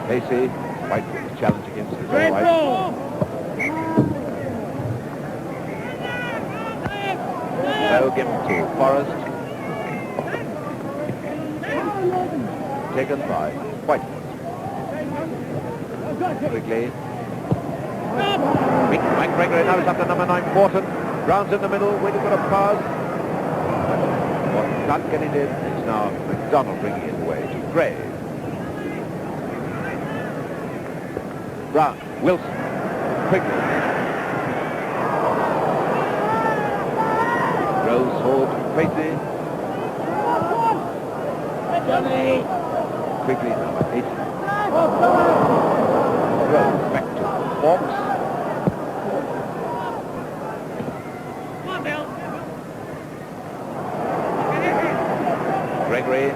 Pacey. Whitefoot is challenging him to the right. So given to Forest. Taken by Whitefoot. Quigley. Mike Gregory now is up to number 9, Morton. Brown's in the middle, waiting for a pass. Morton can't get it in. It's now McDonald bringing it away to Gray. Brown, Wilson, Quigley. Rose forward to Pacey. Quigley, number 8. Rose back to Hawks. Gregory.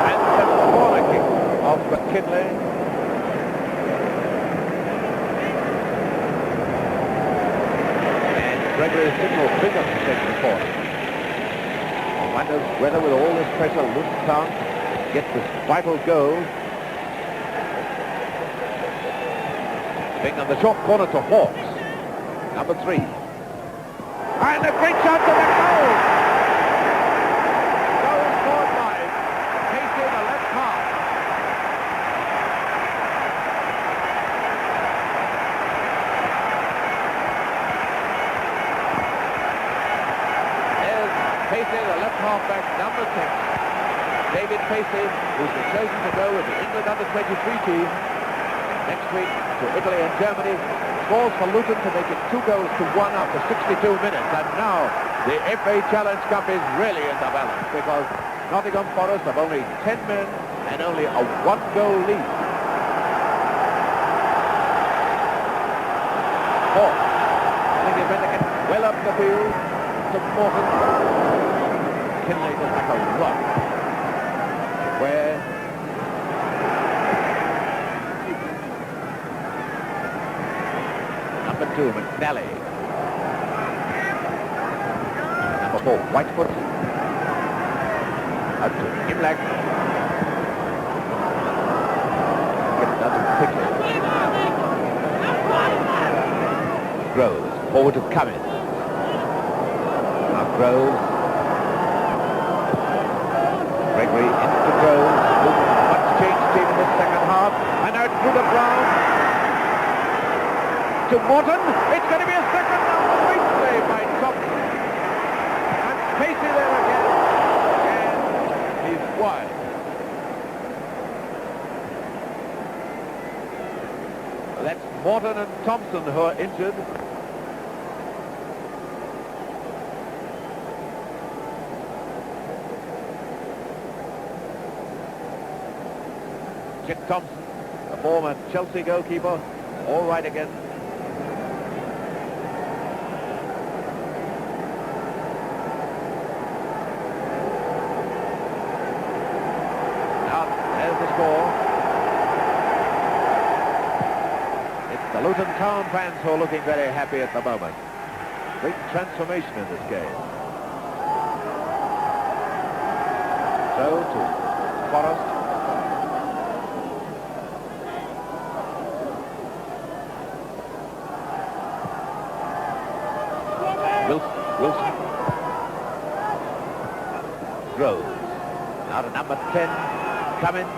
And the corner kick of McKinley. And Gregory signals Bingham to take the corner. Wonders whether with all this pressure Luton Town get this vital goal. Bingham, the short corner to Hawks, number 3. And a great chance of the goal! Goal scored by Pacey, the left half. There's Pacey, the left half-back, number 6. David Pacey, who's been chosen to go with the England under-23 team next week to Italy and Germany, scores for Luton to make it 2 goals to 1 after 62 minutes. And now the FA Challenge Cup is really in the balance because Nottingham Forest have only 10 men and only a 1-goal lead. Hawk. I think he's going to get well up the field to Morton. McKinley just like a rock. Where number 2, McNally. Number 4, Whitefoot. Out to Imlach. Get it done quickly. Groves, forward to Cummins. Now Groves. Gregory into Groves. Much change team in the second half. And out through the ground to Morton. It's going to be a second now. Great save by Thomson. And Pacey there again. And he's wide. That's Morton and Thomson who are injured. Thomson, the former Chelsea goalkeeper, all right again. Now, there's the score. It's the Luton Town fans who are looking very happy at the moment. Great transformation in this game. So to Forrest. Wilson. Groves. Now to number 10, Cummins.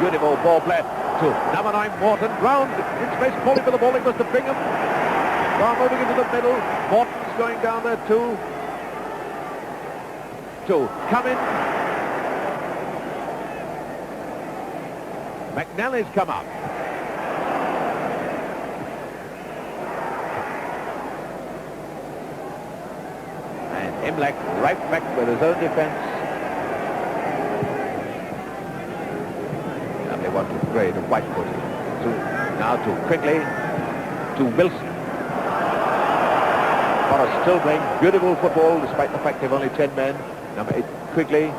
Beautiful ball play to number 9, Morton. Round in space, calling for the ball. It goes to Bingham. Now moving into the middle. Morton's going down there too. To Cummins. McNally's come up. Imlach right back with his own defence. And they want to play to Whitefoot. Now to Quigley, to Wilson. Forrest still playing beautiful football despite the fact they've only 10 men. Number 8, Quigley.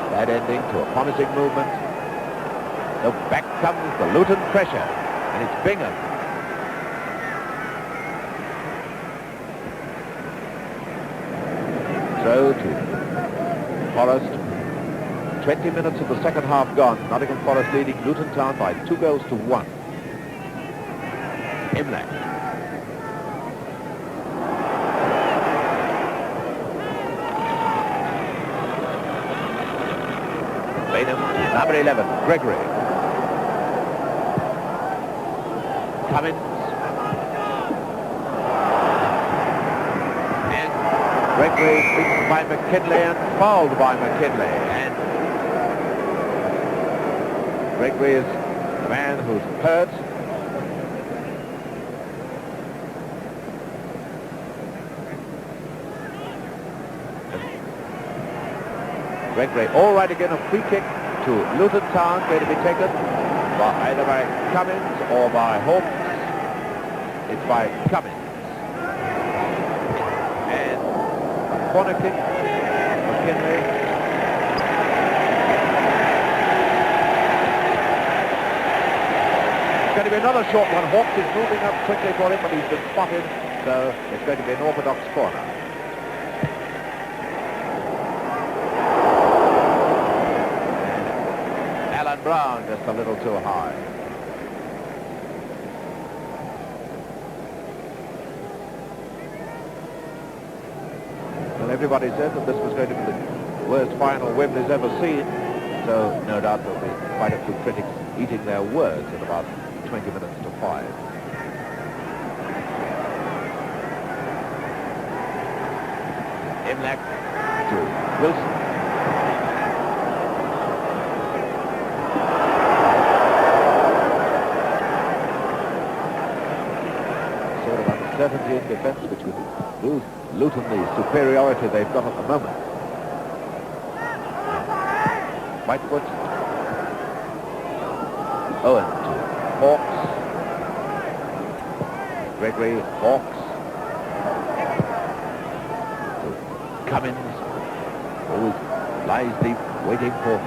That ending to a promising movement. So back comes the Luton pressure. And it's Bingham. So to Forrest. 20 minutes of the second half gone. Nottingham Forest leading Luton Town by 2-1. Imlach. Baynham, number 11, Gregory. Cummins. Gregory beaten by McKinley and fouled by McKinley. And Gregory is the man who's hurt. Gregory all right again, a free kick to Luton Town, going to be taken by either by Cummins or by Hawks. It's by Cummins. Corner kick, McKinley. It's going to be another short one. Hawks is moving up quickly for it, but he's been spotted, so it's going to be an orthodox corner. Alan Brown just a little too high. Everybody said that this was going to be the worst final Wembley's ever seen, so no doubt there'll be quite a few critics eating their words at about 20 minutes to 5. Imlach to Wilson. Sort of uncertainty in defence, which would lose Luton the superiority they've got at the moment. Whitefoot. Owen to Hawks. Gregory, Hawks. Cummins, always lies deep, waiting for a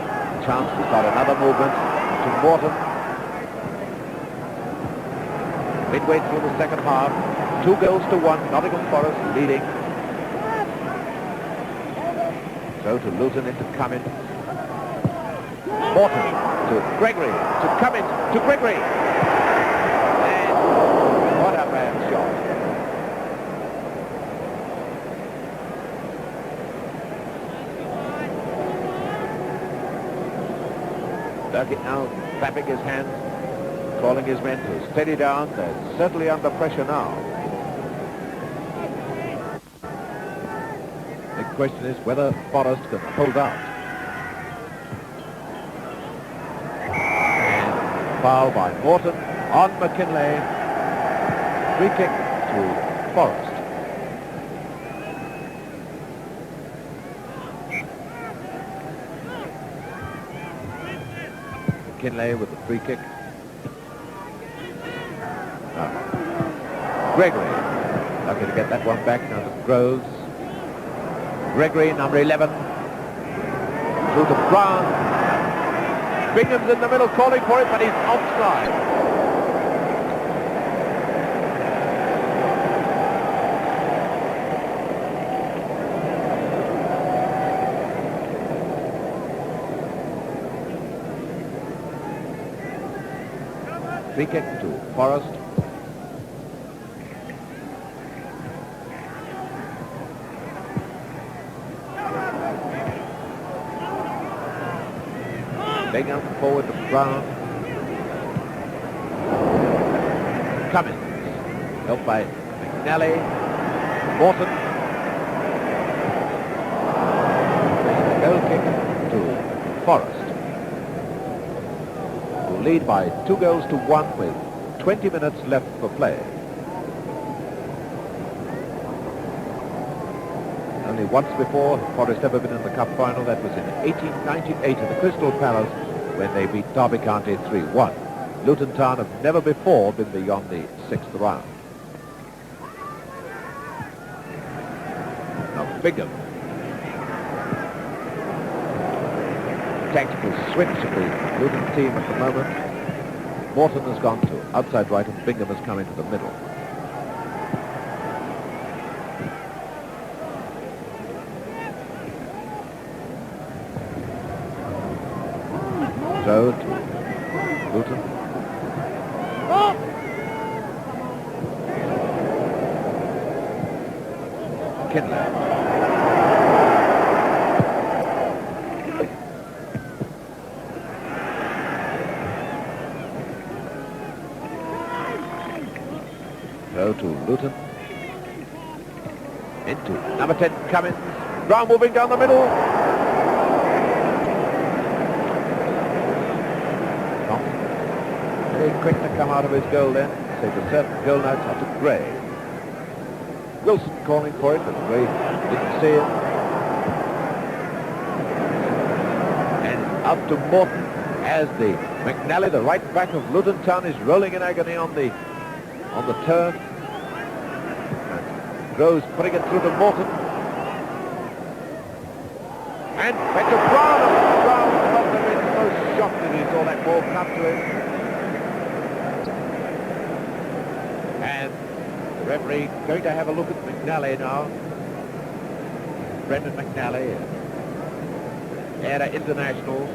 chance to start another movement. To Morton. Midway through the second half, 2 goals to 1, Nottingham Forest leading. So to Luton into Cummins. Morton to Gregory, to Cummins, to Gregory. And what a bad shot. Burkitt now clapping his hands, calling his men to steady down. They're certainly under pressure now. The question is whether Forest can hold out. And foul by Morton on McKinley. Free kick to Forest. McKinley with the free kick. Gregory, lucky to get that one back now to Groves. Gregory, number 11, through to Brown. Bingham's in the middle calling for it, but he's offside. Free kick to Forest. Bingham forward to Brown. Cummins, helped by McNally. Morton. Goal kick to Forest, who lead by 2 goals to 1 with 20 minutes left for play. Only once before Forest ever been in the cup final. That was in 1898 at the Crystal Palace when they beat Derby County 3-1. Luton Town have never before been beyond the 6th round. Now Bingham. Tactical switch of the Luton team at the moment. Morton has gone to outside right and Bingham has come into the middle. So to Luton. McKinley. So to Luton. Into number 10 Cummins. Brown moving down the middle. Very quick to come out of his goal then. Saved a certain goal now to Gray. Wilson calling for it, but Gray didn't see it. And up to Morton as the McNally, the right back of Luton Town, is rolling in agony on the turn. And Groves putting it through to Morton. And back to Brown. Brown must have been so shocked that he saw that ball come to him. And the referee going to have a look at McNally now. Brendan McNally, era international.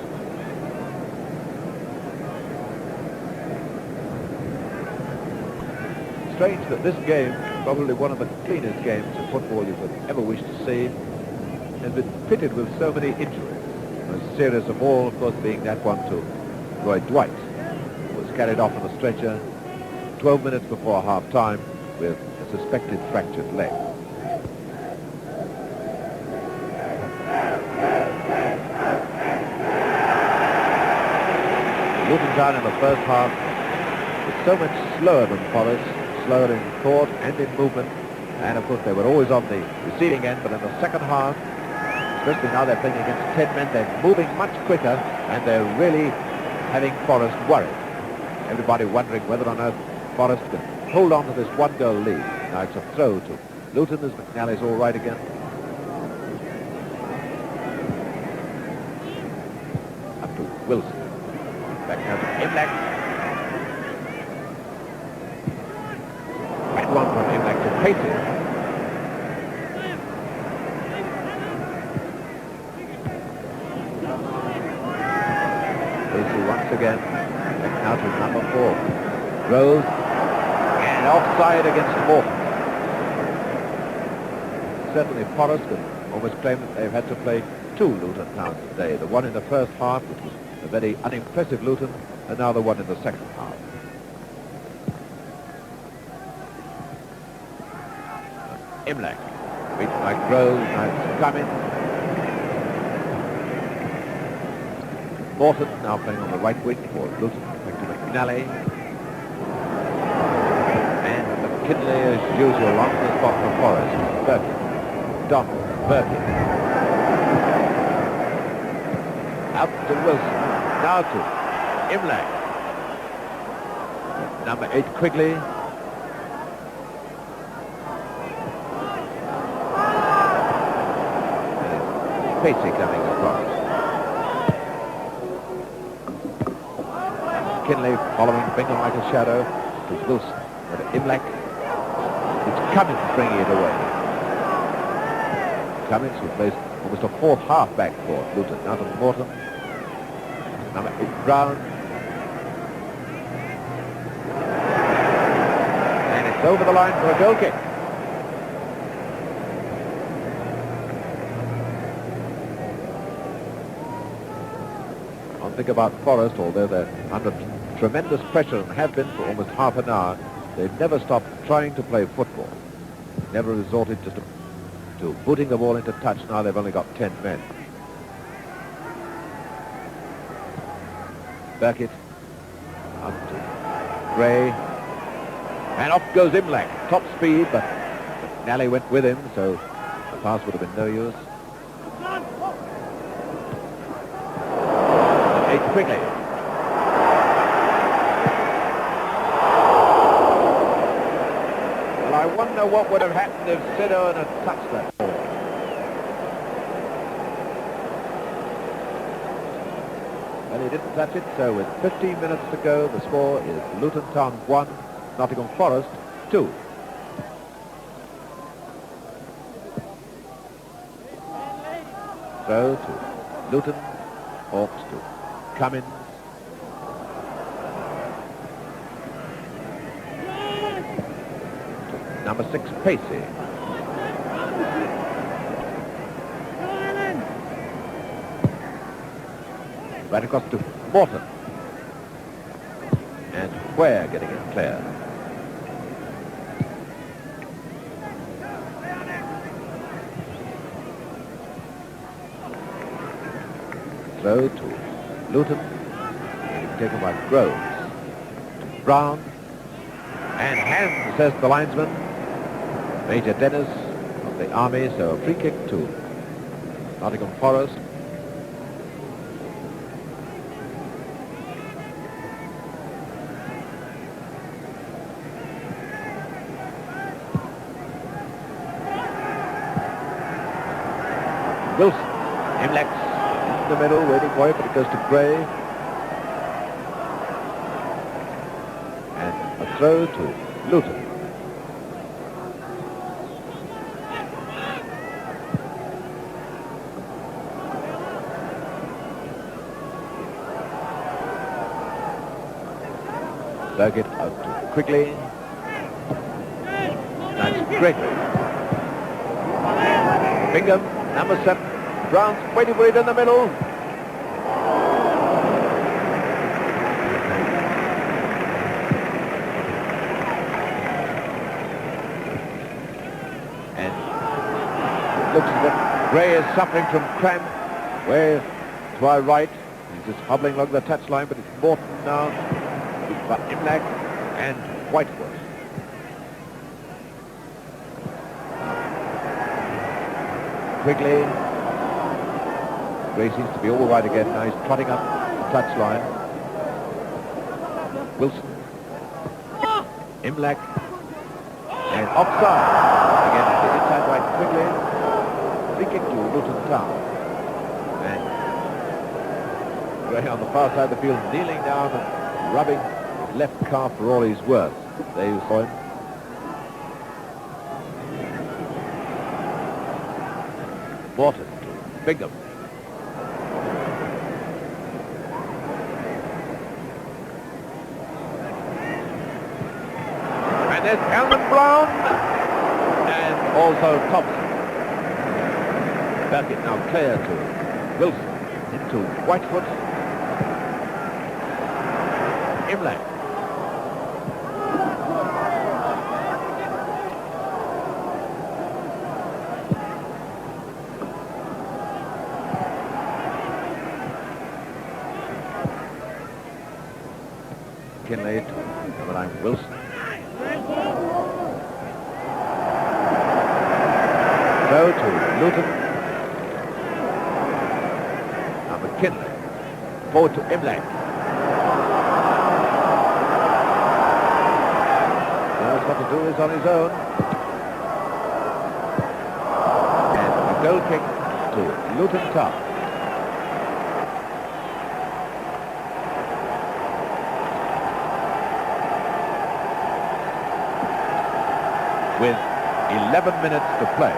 Strange that this game, probably one of the cleanest games of football you could ever wish to see, has been pitted with so many injuries. Most serious of all, of course, being that one to Dwight, who was carried off on a stretcher 12 minutes before half-time with a suspected fractured leg. Luton Town in the first half was so much slower than Forest, slower in thought and in movement, and of course they were always on the receiving end, but in the second half, especially now they're playing against 10 men, they're moving much quicker and they're really having Forest worried. Everybody wondering whether on earth Forrest can hold on to this one-goal lead. Now it's a throw to Luton as McNally's all right again. Up to Wilson. Back now to Imlach. Back one from Imlach to Pacey. Pacey once again. Back now to number 4. Rose. And offside against Morton. Certainly Forrest could almost claim that they've had to play 2 Luton towns today. The one in the first half, which was a very unimpressive Luton, and now the one in the second half. Imlach, beaten by Grove, now it's Cummins. Morton now playing on the right wing for Luton, back to McNally. And McKinley, as usual, on the spot for Forrest. Burkitt, McDonald, Burkitt. Out to Wilson, now to Imlach. Number 8, Quigley. Pacey coming across. McKinley following Bingham like a shadow. To Wilson, to Imlach. It's Cummins bringing it away. Cummins, who plays almost a fourth half back for Luton. Now to Morton. Number 8, Brown. And it's over the line for a goal kick. One thing about Forrest, although they're under tremendous pressure and have been for almost half an hour, they've never stopped trying to play football. Never resorted just to putting the ball into touch. Now they've only got 10 men. Burkitt up to Gray, and off goes Imlach, top speed, but McNally went with him, so the pass would have been no use. 8 Quigley. Well, I wonder what would have happened if Sid Owen had touched that ball. Well, he didn't touch it, so with 15 minutes to go, the score is Luton Town 1, Nottingham Forest 2. So to Luton, Hawks to Cummins. To number 6, Pacey. Right across to Morton. And Whare getting it clear. So to Luton, taken by Groves. Brown. And hand, says the linesman. Major Dennis of the Army, so a free kick to Nottingham Forest. Wilson, Imlach in the middle, waiting for it, but it goes to Gray. And a throw to Luton. Burkitt out to Quigley. That's Gregory. Bingham, number 7. Brown's waiting for it in the middle. And it looks as if Gray is suffering from cramp. Where to our right, he's just hobbling along the touchline, but it's Morton now. But Imlach and Whitefoot. Quigley. Gray seems to be all right again. Now he's trotting up the touchline. Wilson. Imlach. And offside. Again, the inside right Quigley. Free kick to Luton Town. And Gray on the far side of the field, kneeling down and rubbing his left calf for all he's worth. There you saw him. Morton to Bingham. And there's Helmut Brown and also Thomson. Burkitt now clear to Wilson, into Whitefoot. Imlach. McKinley to number 9 Wilson. So to Luton. Now McKinley. Forward to Imlach. Knows what to do is on his own. And a goal kick to Luton Town. With 11 minutes to play.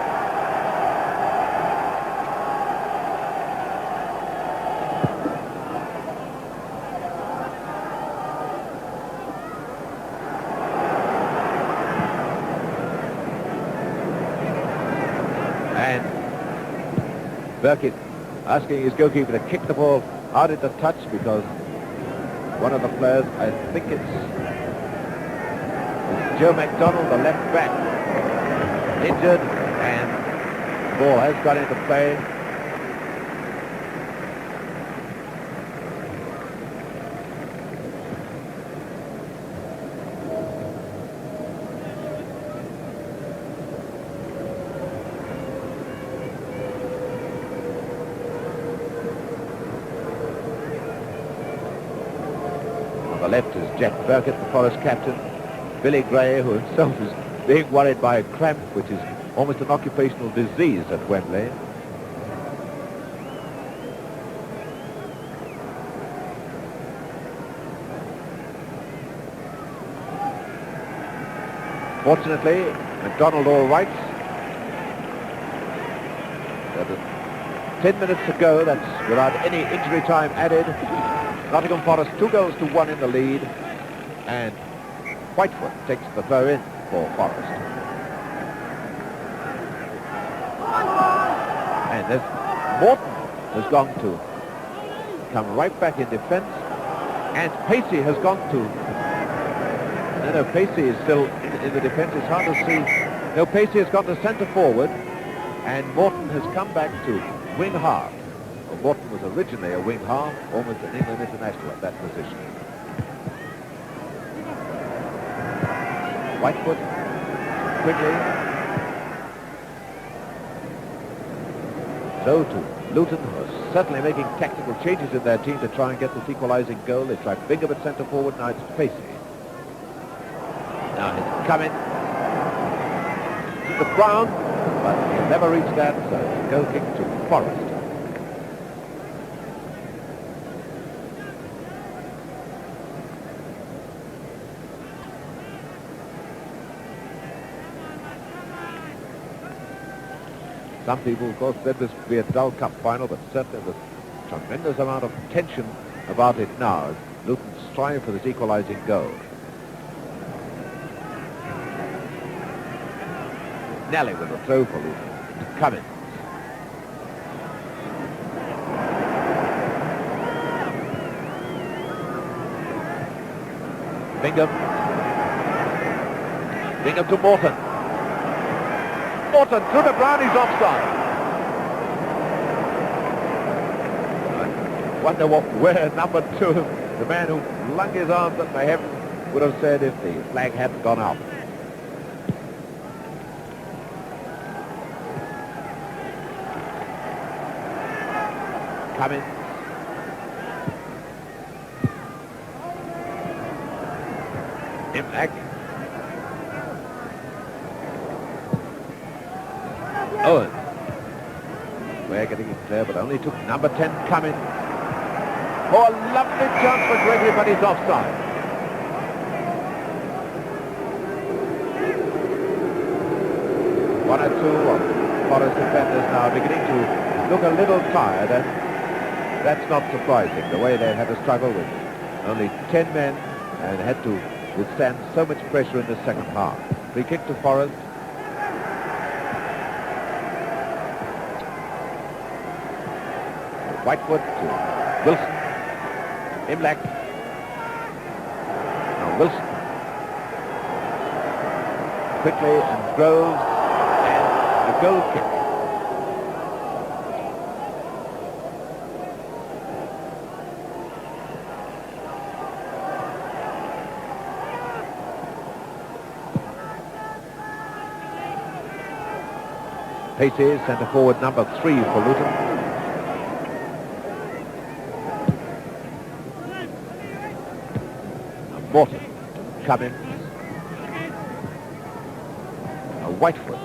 And Burkitt asking his goalkeeper to kick the ball out into touch because one of the players, I think it's Joe McDonald, the left back, injured, and the ball has got into play. On the left is Jack Burkitt, the Forest captain. Billy Gray, who himself is being worried by a cramp, which is almost an occupational disease at Wembley. Fortunately, McDonald all right. 10 minutes to go, that's without any injury time added. Nottingham Forest 2-1 in the lead, and Whitefoot takes the throw in for Forest. And there's Morton has gone to come right back in defence, and Pacey has gone to... No, Pacey is still in the defence. It's hard to see. No, Pacey has gone to centre forward, and Morton has come back to wing half. Well, Morton was originally a wing half, almost an England international at that position. Whitefoot, Quigley. So to Luton, who are certainly making tactical changes in their team to try and get this equalising goal. They tried Bingham at centre forward, now it's Pacey. Now it's Cummins. To the ground, but he'll never reach that, so it's a goal kick to Forest. Some people, of course, said this would be a dull cup final, but certainly there's a tremendous amount of tension about it now as Luton strive for this equalising goal. McNally with a throw for Luton to Cummins. Bingham. Bingham to Morton. Morton to the ground, he's offside. I wonder what Whare, number 2, the man who flung his arms up to heaven, would have said if the flag hadn't gone out. Cummins. Imlach. Owen. Whare getting it clear, but only took number 10 Cummins. Oh, a lovely chance for Gregory, but he's offside. One or two of Forest defenders now beginning to look a little tired, and that's not surprising. The way they had to struggle with only 10 men and had to withstand so much pressure in the second half. Free kick to Forest. Whitefoot to Wilson. Imlach. Now Wilson. Quigley and Groves. And a goal kick. Pacey, centre forward number 3 for Luton. Morton, Cummins, Whitefoot.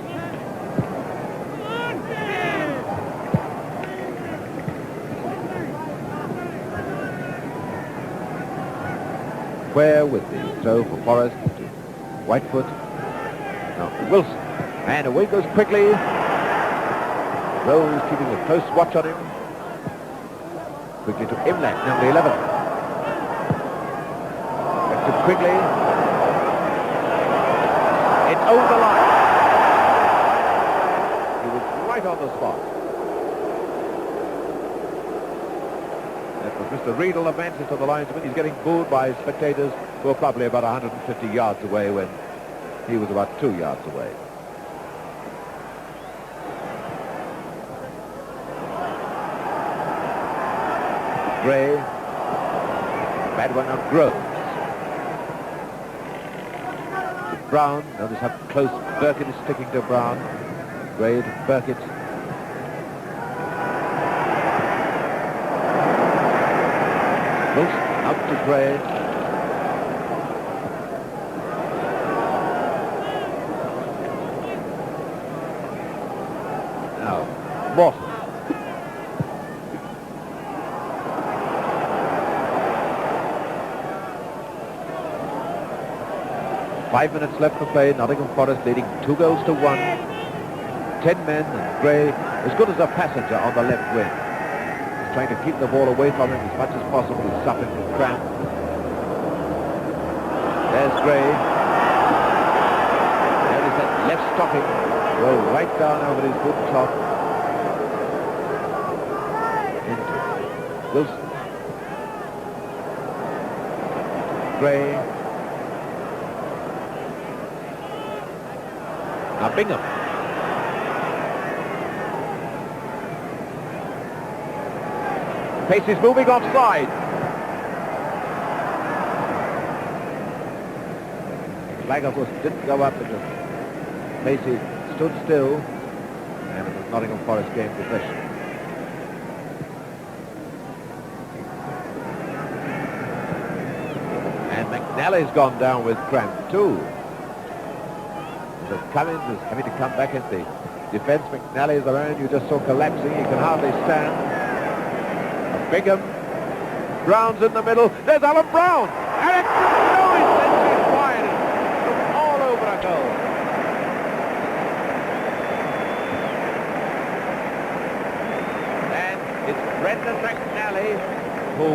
Whare with the throw for Forest to Whitefoot. Now Wilson, and away goes Quigley. Rose keeping a close watch on him. Quickly to Imlach, number 11. To Quigley. It's over the line. He was right on the spot. That was Mr. Riedel advances to the linesman. He's getting booed by spectators who are probably about 150 yards away when he was about 2 yards away. Gray. Bad one on Groves. Brown, notice how close Burkitt is sticking to Brown. Gray to Burkitt. Wilson out to Gray. Now, Morton. 5 minutes left to play. Nottingham Forest leading 2 goals to 1. 10 men, and Gray as good as a passenger on the left wing. He's trying to keep the ball away from him as much as possible. He's suffering from cramp. There's Gray. There is that left stocking. Roll right down over his good top. Into Wilson. Gray. Now Bingham. Pacey's moving offside. Flag, of course, didn't go up because Pacey stood still, and it was Nottingham Forest game possession. And McNally's gone down with cramp too. So Cummins is having to come back at the defence. McNally is around, you just saw collapsing. He can hardly stand. Bingham. Brown's in the middle. There's Alan Brown. And it's no intention wide. It's all over a goal. And it's Brendan McNally who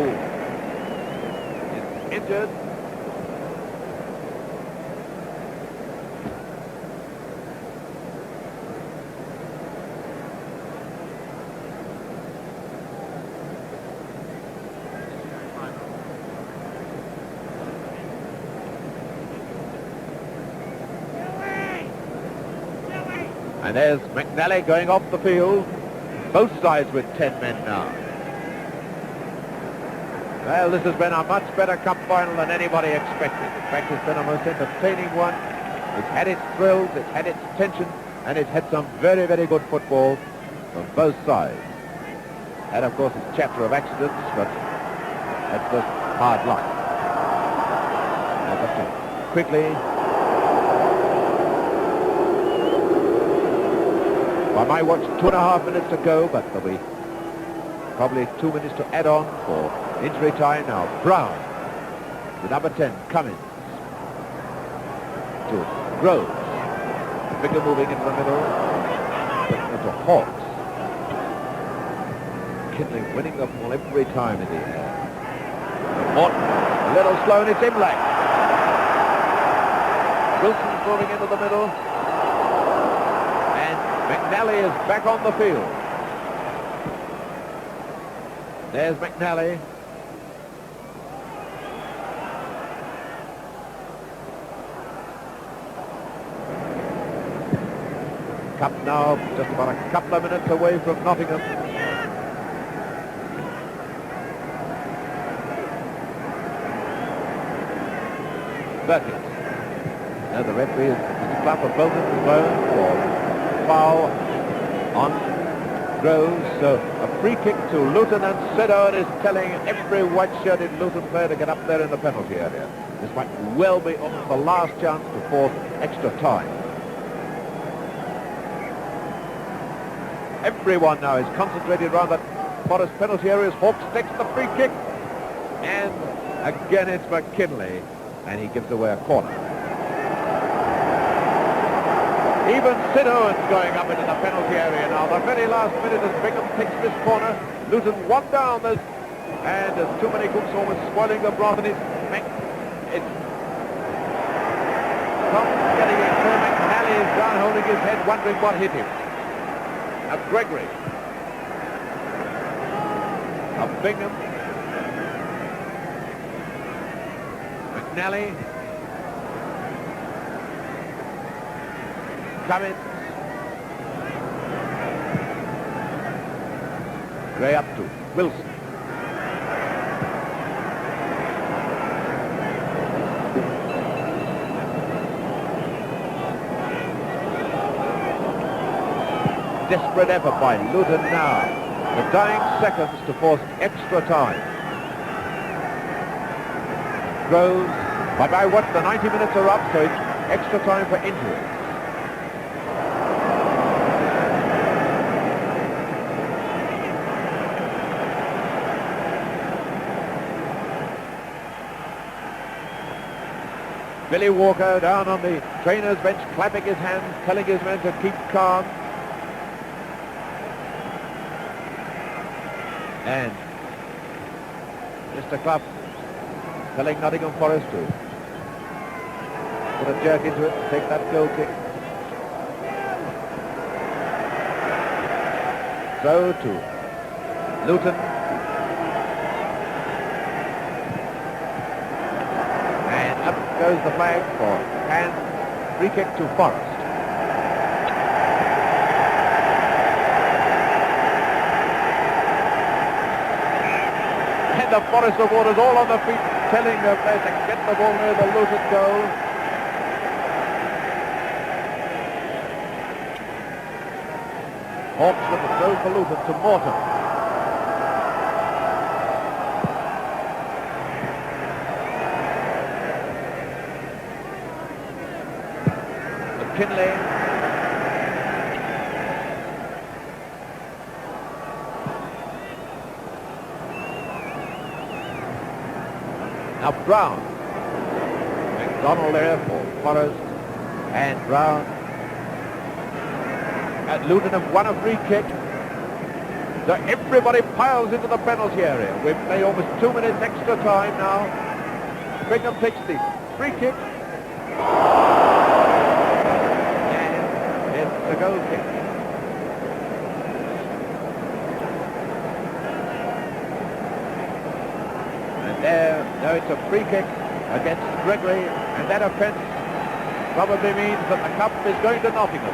is injured. And there's McNally going off the field. Both sides with 10 men now. Well, this has been a much better cup final than anybody expected. In fact, it's been a most entertaining one. It's had its thrills, it's had its tension, and it's had some very, very good football on both sides. And of course, it's a chapter of accidents, but that's just hard luck. Quigley. By my watch, 2.5 minutes to go, but there'll be probably 2 minutes to add on for injury time. Now Brown, the number 10, Cummins, to Groves. Bingham moving into the middle, to Hawks. McKinley winning the ball every time in the air. Morton, a little slow, and it's Imlach. Wilson's moving into the middle. And McNally is back on the field. There's McNally. Cup now just about a couple of minutes away from Nottingham. Burkitt. Now the referee is clap of both of the blown for foul on Groves. So a free kick to Luton, and Sid Owen is telling every white-shirted Luton player to get up there in the penalty area. This might well be almost the last chance before extra time. Everyone now is concentrated around that Forest penalty area. Hawks takes the free kick, and again it's McKinley, and he gives away a corner. Even Sid Owen's going up into the penalty area now. The very last minute as Bingham takes this corner. Luton one down, and there's too many cooks almost spoiling the broth, and it's Thomson getting it through. McNally is down holding his head, wondering what hit him. Now Gregory. Now Bingham. McNally. Cummins. Gray up to Wilson. Desperate effort by Luton now. The dying seconds to force extra time. Groves. By what? The 90 minutes are up, so it's extra time for injury. Billy Walker down on the trainer's bench, clapping his hands, telling his men to keep calm. And Mr. Clough telling Nottingham Forest to put a jerk into it, take that goal kick. So to Luton. And up goes the flag for hand. Free kick to Forest. The Forest supporters all on the feet, telling their players to get the ball near the Luton goal. Hawks with the throw for Luton to Morton. McKinley. Now Brown. McDonald there for Forest, and Brown. And Luton have won a free kick. So everybody piles into the penalty area. We've played almost 2 minutes extra time now. Bingham takes the free kick. And it's the goal kick. There, no, it's a free kick against Gregory, and that offence probably means that the cup is going to Nottingham.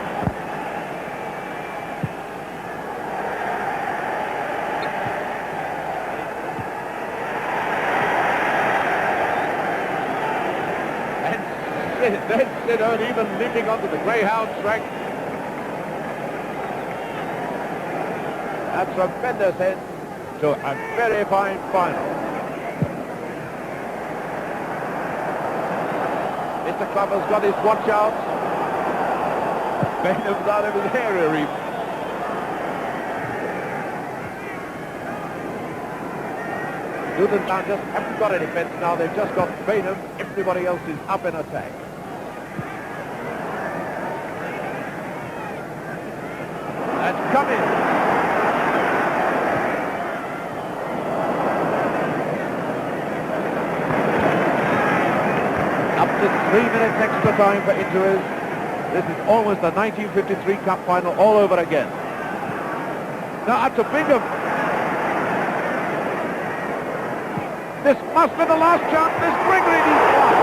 And then Sid Owen even leaping onto the greyhound track. A tremendous end to a very fine final. Mr. Club has got his watch out. Baynham's out of his area even. Luton Town just haven't got any defence now. They've just got Baynham. Everybody else is up in attack. That's Cummins. Up to 3 minutes extra time for injuries. This is almost the 1953 Cup final all over again. Now up to Bingham. This must be the last chance. This Gregory needs one.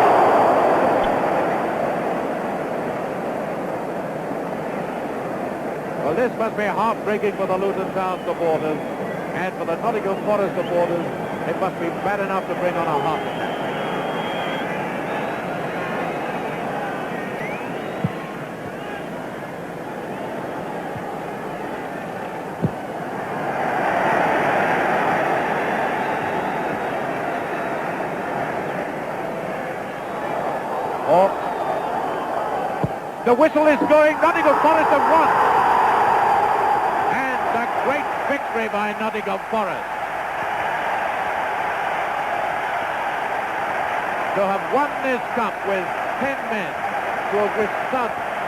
Well, this must be heartbreaking for the Luton Town supporters, and for the Nottingham Forest supporters, it must be bad enough to bring on a heart attack. The whistle is going. Nottingham Forest have won. And a great victory by Nottingham Forest. To have won this cup with 10 men, to have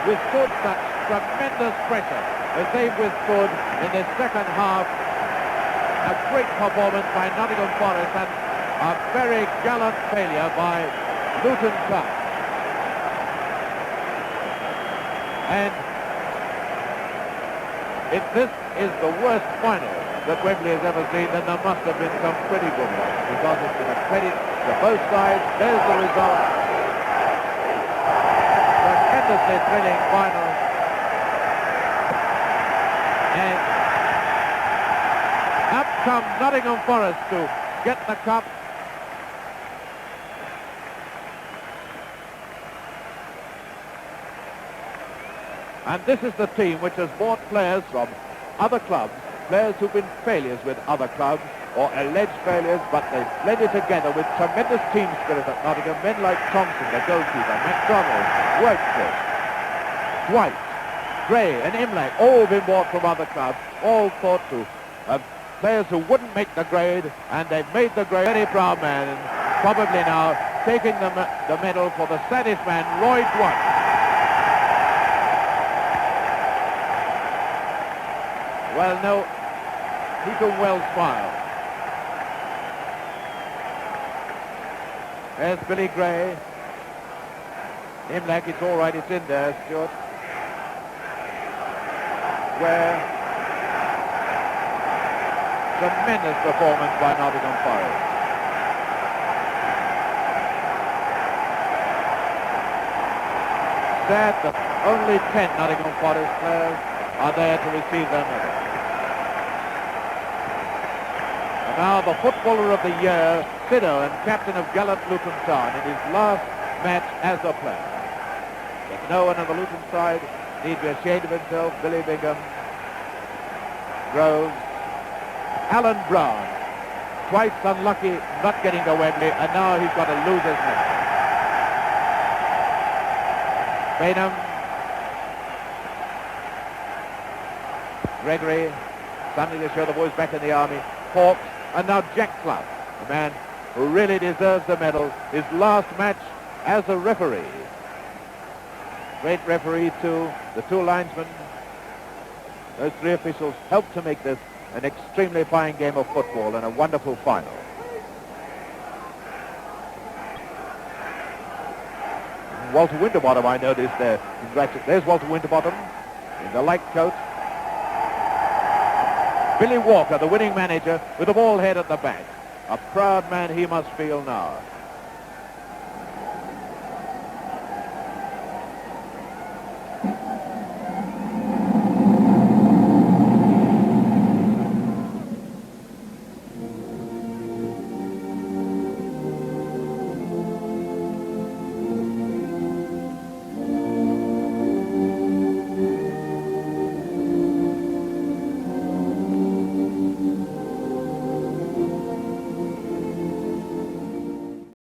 withstood such tremendous pressure as they've withstood in the second half. A great performance by Nottingham Forest and a very gallant failure by Luton Town. And if this is the worst final that Wembley has ever seen, then there must have been some pretty good ones, because it's been a credit to both sides. There's the result. Tremendously thrilling final. And up come Nottingham Forest to get the cup. And this is the team which has bought players from other clubs, players who've been failures with other clubs, or alleged failures, but they've blended together with tremendous team spirit at Nottingham. Men like Thomson, the goalkeeper, McDonald, Whitefoot, Dwight, Gray and Imlach, all been bought from other clubs, all thought to have players who wouldn't make the grade, and they've made the grade. Very proud man, and probably now taking the medal for the saddest man, Dwight. Well, no, he can well smile. There's Billy Gray. Imlach, it's all right, it's in there, Stuart. Whare. Tremendous performance by Nottingham Forest. Sad that only 10 Nottingham Forest players are there to receive their medal. And now the footballer of the year, Siddo, and captain of gallant Luton Town in his last match as a player. But no one on the Luton side need be ashamed of himself. Billy Bingham, Groves, Alan Brown, twice unlucky not getting to Wembley, and now he's got a loser's medal. Baynham, Gregory, something to show the boys back in the army. Hawks, and now Jack Clough, a man who really deserves the medal. His last match as a referee. Great referee too. The two linesmen, those three officials helped to make this an extremely fine game of football and a wonderful final. Walter Winterbottom, I noticed there. There's Walter Winterbottom in the light coat. Billy Walker, the winning manager, with the ball head at the back. A proud man he must feel now.